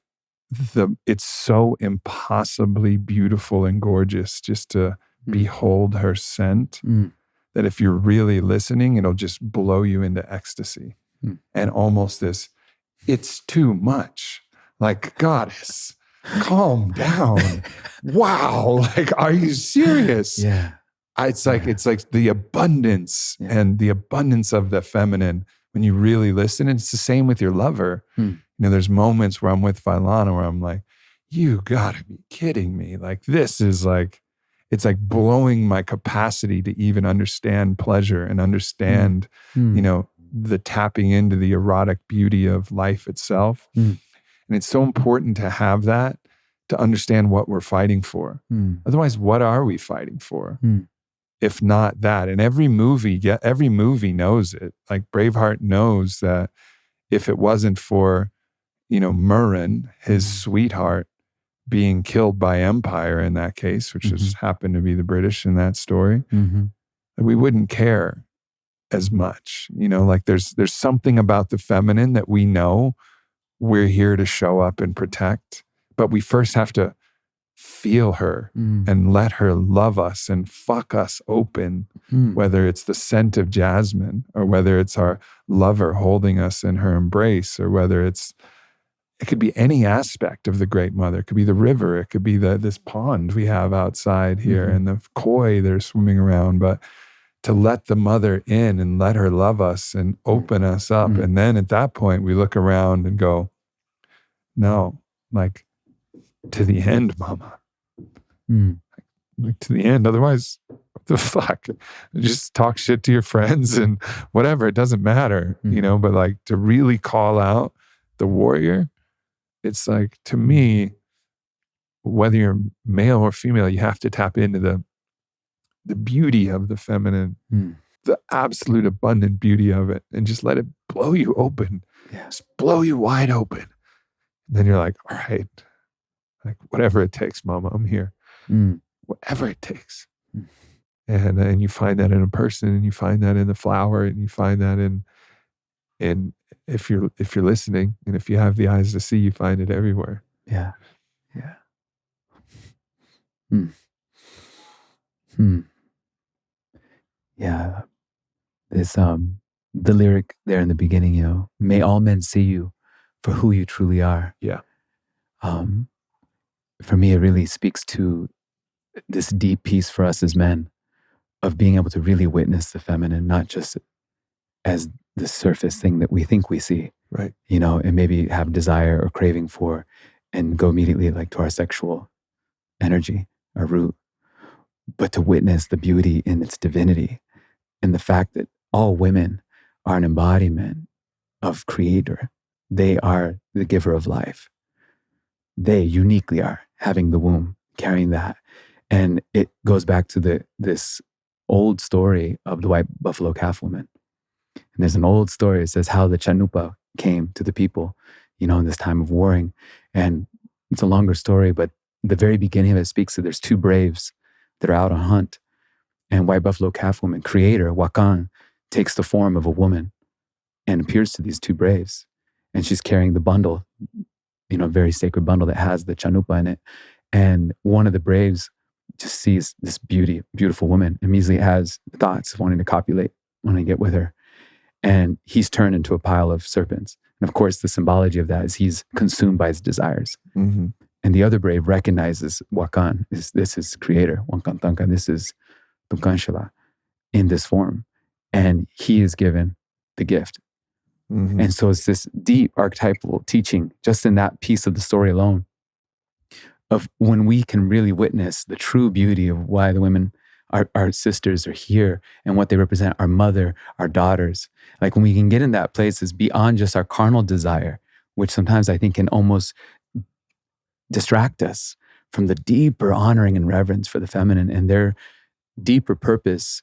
it's so impossibly beautiful and gorgeous just to behold her scent, that if you're really listening, it'll just blow you into ecstasy. And almost this, it's too much. Like, goddess, calm down. Wow. Like, are you serious? Yeah. It's like the abundance and the abundance of the feminine when you really listen. And it's the same with your lover. You know, there's moments where I'm with Vailana where I'm like, you gotta be kidding me. Like, this is like, it's like blowing my capacity to even understand pleasure and understand, you know, the tapping into the erotic beauty of life itself. And it's so important to have that, to understand what we're fighting for. Otherwise, what are we fighting for? If not that? And every movie knows it. Like Braveheart knows that if it wasn't for, you know, Murren, his sweetheart, being killed by Empire in that case, which just happened to be the British in that story, we wouldn't care as much. You know, like there's something about the feminine that we know we're here to show up and protect, but we first have to feel her and let her love us and fuck us open, whether it's the scent of jasmine or whether it's our lover holding us in her embrace, or whether it could be any aspect of the Great Mother. It could be the river. It could be this pond we have outside here and the koi that are swimming around. But to let the mother in and let her love us and open us up. And then at that point, we look around and go, no, like, to the end, mama. Like, to the end. Otherwise, what the fuck? Just talk shit to your friends and whatever. It doesn't matter, you know, but like to really call out the warrior, it's like, to me, whether you're male or female, you have to tap into the beauty of the feminine, the absolute abundant beauty of it, and just let it blow you open. Just blow you wide open. And then you're like, all right, like, whatever it takes, mama, I'm here. Whatever it takes. And you find that in a person, and you find that in the flower, and you find that in if you're listening, and if you have the eyes to see, you find it everywhere. Yeah. Yeah. This the lyric there in the beginning, you know, may all men see you for who you truly are. Yeah. For me, it really speaks to this deep piece for us as men of being able to really witness the feminine, not just as the surface thing that we think we see, right? You know, and maybe have desire or craving for, and go immediately like to our sexual energy, our root, but to witness the beauty in its divinity, and the fact that all women are an embodiment of Creator. They are the giver of life. They uniquely are, having the womb, carrying that. And it goes back to this old story of the white buffalo calf woman. And there's an old story. It says how the Chanupa came to the people, you know, in this time of warring. And it's a longer story, but the very beginning of it speaks that there's two braves that are out on hunt. And white buffalo calf woman, Creator, Wakan, takes the form of a woman and appears to these two braves. And she's carrying the bundle, you know, a very sacred bundle that has the Chanupa in it. And one of the braves just sees this beautiful woman, immediately has thoughts of wanting to copulate, wanting to get with her. and he's turned into a pile of serpents. And of course, the symbology of that is he's consumed by his desires. Mm-hmm. And the other brave recognizes Wakan, this is creator, Wankan Tanka, this is Tunkanshila in this form. And he is given the gift. Mm-hmm. And so it's this deep archetypal teaching, just in that piece of the story alone, of when we can really witness the true beauty of why the women, our sisters are here and what they represent, our mother, our daughters. Like when we can get in that place is beyond just our carnal desire, which sometimes I think can almost distract us from the deeper honoring and reverence for the feminine and their deeper purpose,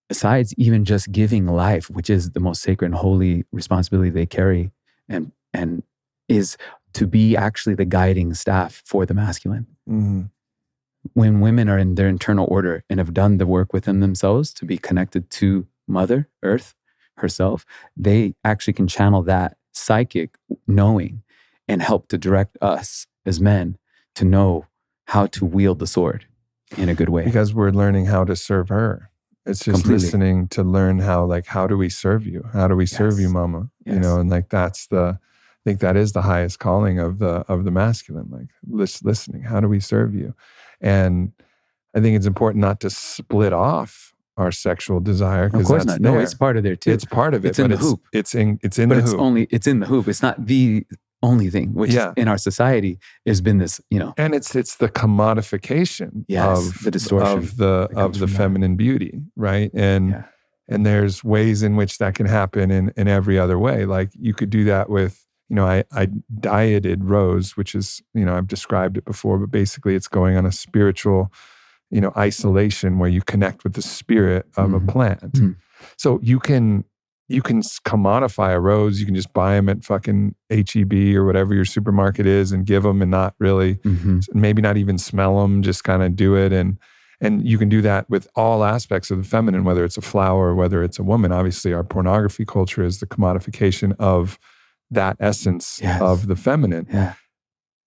besides even just giving life, which is the most sacred and holy responsibility they carry, and is to be actually the guiding staff for the masculine. Mm-hmm. When women are in their internal order and have done the work within themselves to be connected to Mother Earth herself, they actually can channel that psychic knowing and help to direct us as men to know how to wield the sword in a good way. Because we're learning how to serve her. It's just Completely. listening to learn how do we serve you? How do we serve you, mama? Yes. You know, and like I think that is the highest calling of the masculine, like listening. How do we serve you? And I think it's important not to split off our sexual desire. Of course not. No, it's part of there too. It's part of it. It's in the hoop. It's in But the it's hoop. it's in the hoop. It's not the only thing, which is in our society has been this, And it's the commodification of the distortion of the feminine beauty, right? And there's ways in which that can happen in every other way. Like you could do that with, I dieted Rose, which is, I've described it before, but basically it's going on a spiritual, isolation where you connect with the spirit of a plant. Mm-hmm. So you can commodify a rose. You can just buy them at fucking H-E-B or whatever your supermarket is and give them and not really, maybe not even smell them, just kind of do it. And you can do that with all aspects of the feminine, whether it's a flower or whether it's a woman. Obviously, our pornography culture is the commodification of that essence of the feminine. Yeah.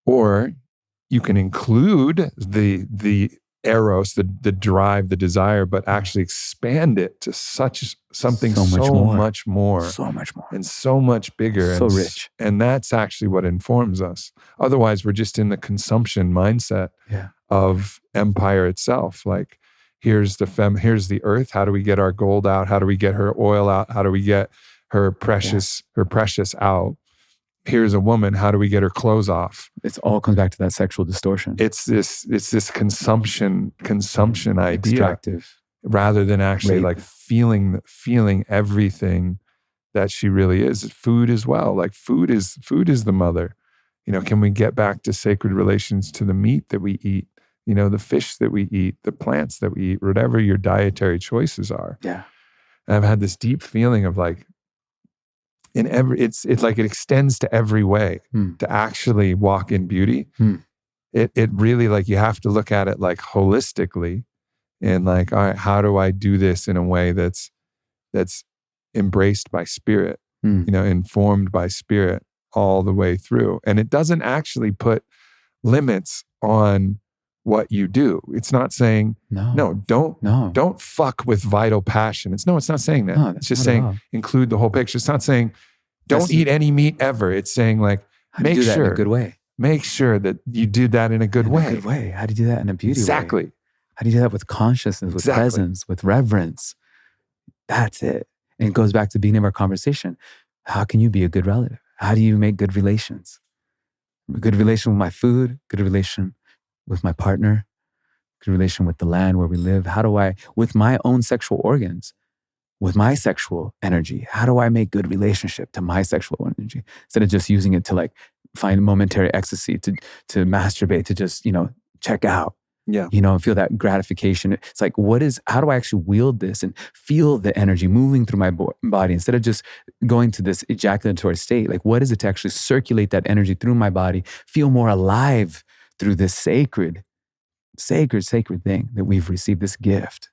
Or you can include the eros, the drive, the desire, but actually expand it to something so much more, and so much bigger, so rich. And that's actually what informs us. Otherwise, we're just in the consumption mindset of empire itself. Like, here's the earth. How do we get our gold out? How do we get her oil out? How do we get her precious out? Here's a woman. How do we get her clothes off? It all comes back to that sexual distortion. It's this consumption idea, extractive, rather than actually like feeling everything that she really is. Food as well. Like food is the mother. Can we get back to sacred relations to the meat that we eat? The fish that we eat, the plants that we eat, whatever your dietary choices are. Yeah. And I've had this deep feeling of like, it's like it extends to every way to actually walk in beauty. It really, like, you have to look at it like holistically and like, all right, how do I do this in a way that's embraced by spirit, informed by spirit all the way through. And it doesn't actually put limits on what you do. It's not saying, don't fuck with vital passion. It's not saying that. No, it's just saying include the whole picture. It's not saying don't eat any meat ever. It's saying like, make do that sure in a good way. Make sure that you do that in a good way. A good way. How do you do that in a beauty way? Exactly. How do you do that with consciousness, with presence, with reverence? That's it. And it goes back to the beginning of our conversation. How can you be a good relative? How do you make good relations? A good relation with my food, good relation with my partner, good relation with the land where we live. How do I, with my own sexual organs, with my sexual energy, how do I make good relationship to my sexual energy? Instead of just using it to like find momentary ecstasy, to masturbate, to just, check out. Yeah. Feel that gratification. It's like, how do I actually wield this and feel the energy moving through my body instead of just going to this ejaculatory state? Like, what is it to actually circulate that energy through my body, feel more alive through this sacred thing that we've received, this gift,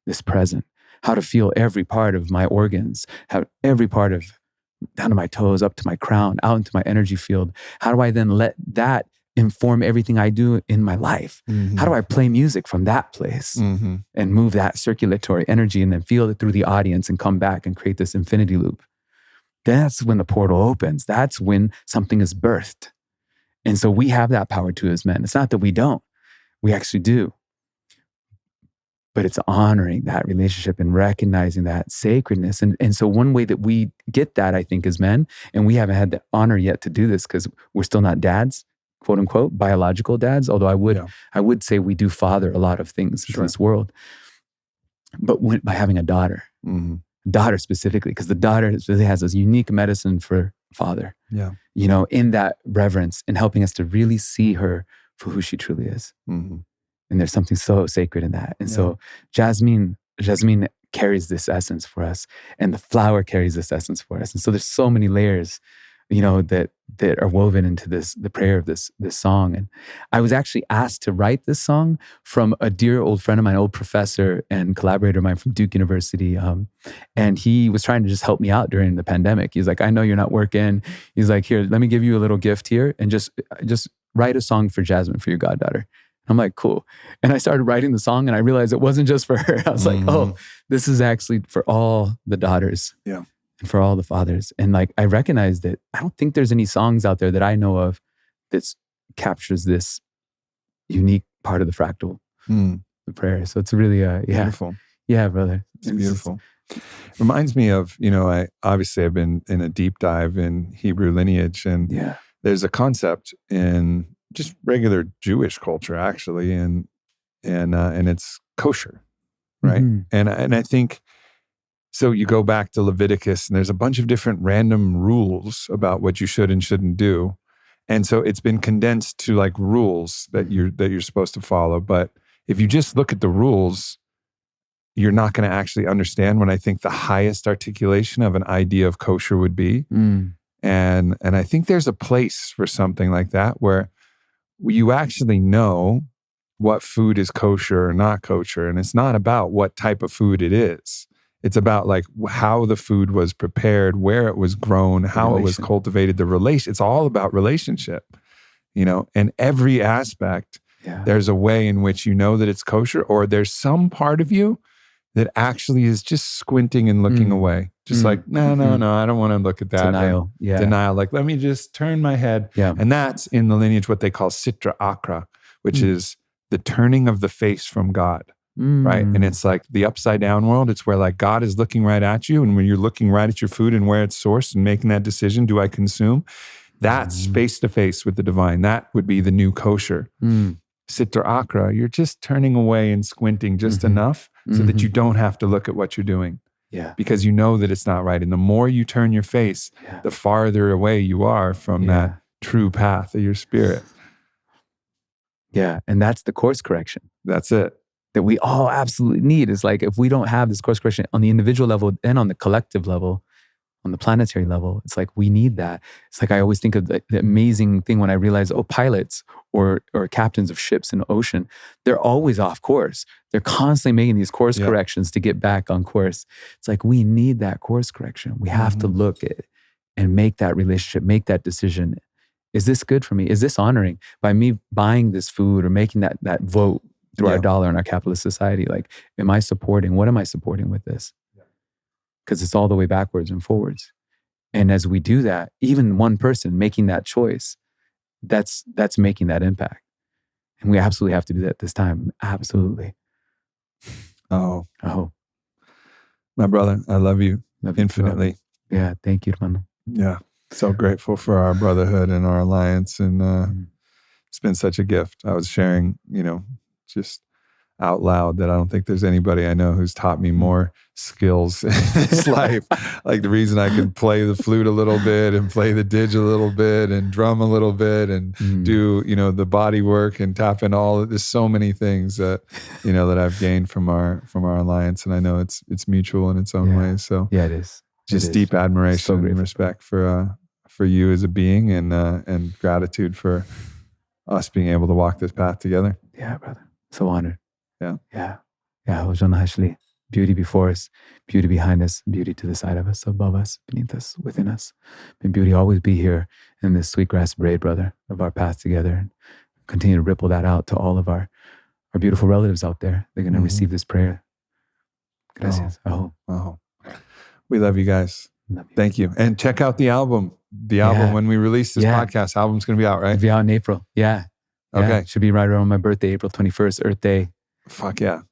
this present? How to feel every part of my organs, how every part of down to my toes, up to my crown, out into my energy field. How do I then let that inform everything I do in my life? Mm-hmm. How do I play music from that place and move that circulatory energy and then feel it through the audience and come back and create this infinity loop? that's when the portal opens. That's when something is birthed. And so we have that power too as men. It's not that we don't. We actually do. But it's honoring that relationship and recognizing that sacredness. And so one way that we get that, I think, as men, and we haven't had the honor yet to do this because we're still not dads, quote unquote, biological dads, although I would say we do father a lot of things in this world. But by having a daughter, daughter specifically, because the daughter really has this unique medicine for father, you know, in that reverence and helping us to really see her for who she truly is. And there's something so sacred in that. And so Jasmine carries this essence for us, and the flower carries this essence for us. And so there's so many layers, you know, that are woven into the prayer of this song. And I was actually asked to write this song from a dear old friend of mine, old professor and collaborator of mine from Duke University. And he was trying to just help me out during the pandemic. He's like, I know you're not working. He's like, here, let me give you a little gift here and just write a song for Jasmine, for your goddaughter. I'm like, cool. And I started writing the song and I realized it wasn't just for her. I was like, oh, this is actually for all the daughters and for all the fathers. And like, I recognized that I don't think there's any songs out there that I know of that captures this unique part of the fractal, the prayer. So it's really, beautiful. Yeah, brother. It's beautiful. Reminds me of, you know, I've been in a deep dive in Hebrew lineage, and there's a concept in just regular Jewish culture, actually, and it's kosher, right? And I think so. You go back to Leviticus, and there's a bunch of different random rules about what you should and shouldn't do, and so it's been condensed to like rules that you're supposed to follow. But if you just look at the rules, you're not going to actually understand what I think the highest articulation of an idea of kosher would be. And I think there's a place for something like that where you actually know what food is kosher or not kosher. And it's not about what type of food it is. It's about like how the food was prepared, where it was grown, how it was cultivated, the relation. It's all about relationship, you know, and every aspect, there's a way in which you know that it's kosher, or there's some part of you that actually is just squinting and looking away. Just like, no, I don't want to look at that. Denial. Denial. Like, let me just turn my head. And that's in the lineage what they call sitra akra, which is the turning of the face from God, right? And it's like the upside down world. It's where like God is looking right at you. And when you're looking right at your food and where it's sourced and making that decision, do I consume? That's face to face with the divine. That would be the new kosher. Sitra akra, you're just turning away and squinting just enough so that you don't have to look at what you're doing. Because you know that it's not right. And the more you turn your face, the farther away you are from that true path of your spirit. And that's the course correction. That's it. That we all absolutely need. Is like, if we don't have this course correction on the individual level and on the collective level, on the planetary level, it's like we need that. It's like I always think of the amazing thing when I realize, pilots or captains of ships in the ocean, they're always off course. They're constantly making these course corrections to get back on course. It's like we need that course correction. We have to look at it and make that relationship, make that decision. Is this good for me? Is this honoring? By me buying this food or making that vote through our dollar in our capitalist society, like, am I supporting? What am I supporting with this? Because it's all the way backwards and forwards. And as we do that, even one person making that choice, that's making that impact. And we absolutely have to do that this time. Absolutely. Oh. My brother, I love you infinitely. Yeah, thank you, hermano. Yeah, so grateful for our brotherhood and our alliance. And it's been such a gift. I was sharing, just out loud that I don't think there's anybody I know who's taught me more skills in this life. Like the reason I can play the flute a little bit and play the didge a little bit and drum a little bit and do, the body work and tap in there's so many things that, that I've gained from our alliance. And I know it's mutual in its own way. So it is. Just deep admiration and respect for you as a being and gratitude for us being able to walk this path together. Yeah, brother. So honored. Yeah. Beauty before us, beauty behind us, beauty to the side of us, above us, beneath us, within us. May beauty always be here in this sweetgrass braid, brother, of our path together. And continue to ripple that out to all of our beautiful relatives out there. They're going to receive this prayer. Gracias. Oh. We love you guys. Love you. Thank you. And check out the album. The album, Yeah. when we release this Yeah. podcast, album's going to be out, right? It'll be out in April. Yeah. Okay. Should be right around my birthday, April 21st, Earth Day. Fuck yeah.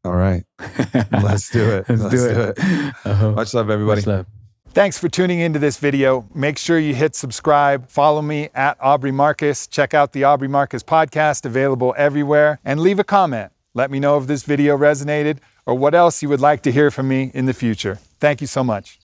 All right. Let's do it. Let's do it. Uh-huh. Much love, everybody. Much love. Thanks for tuning into this video. Make sure you hit subscribe. Follow me at Aubrey Marcus. Check out the Aubrey Marcus podcast, available everywhere. And leave a comment. Let me know if this video resonated or what else you would like to hear from me in the future. Thank you so much.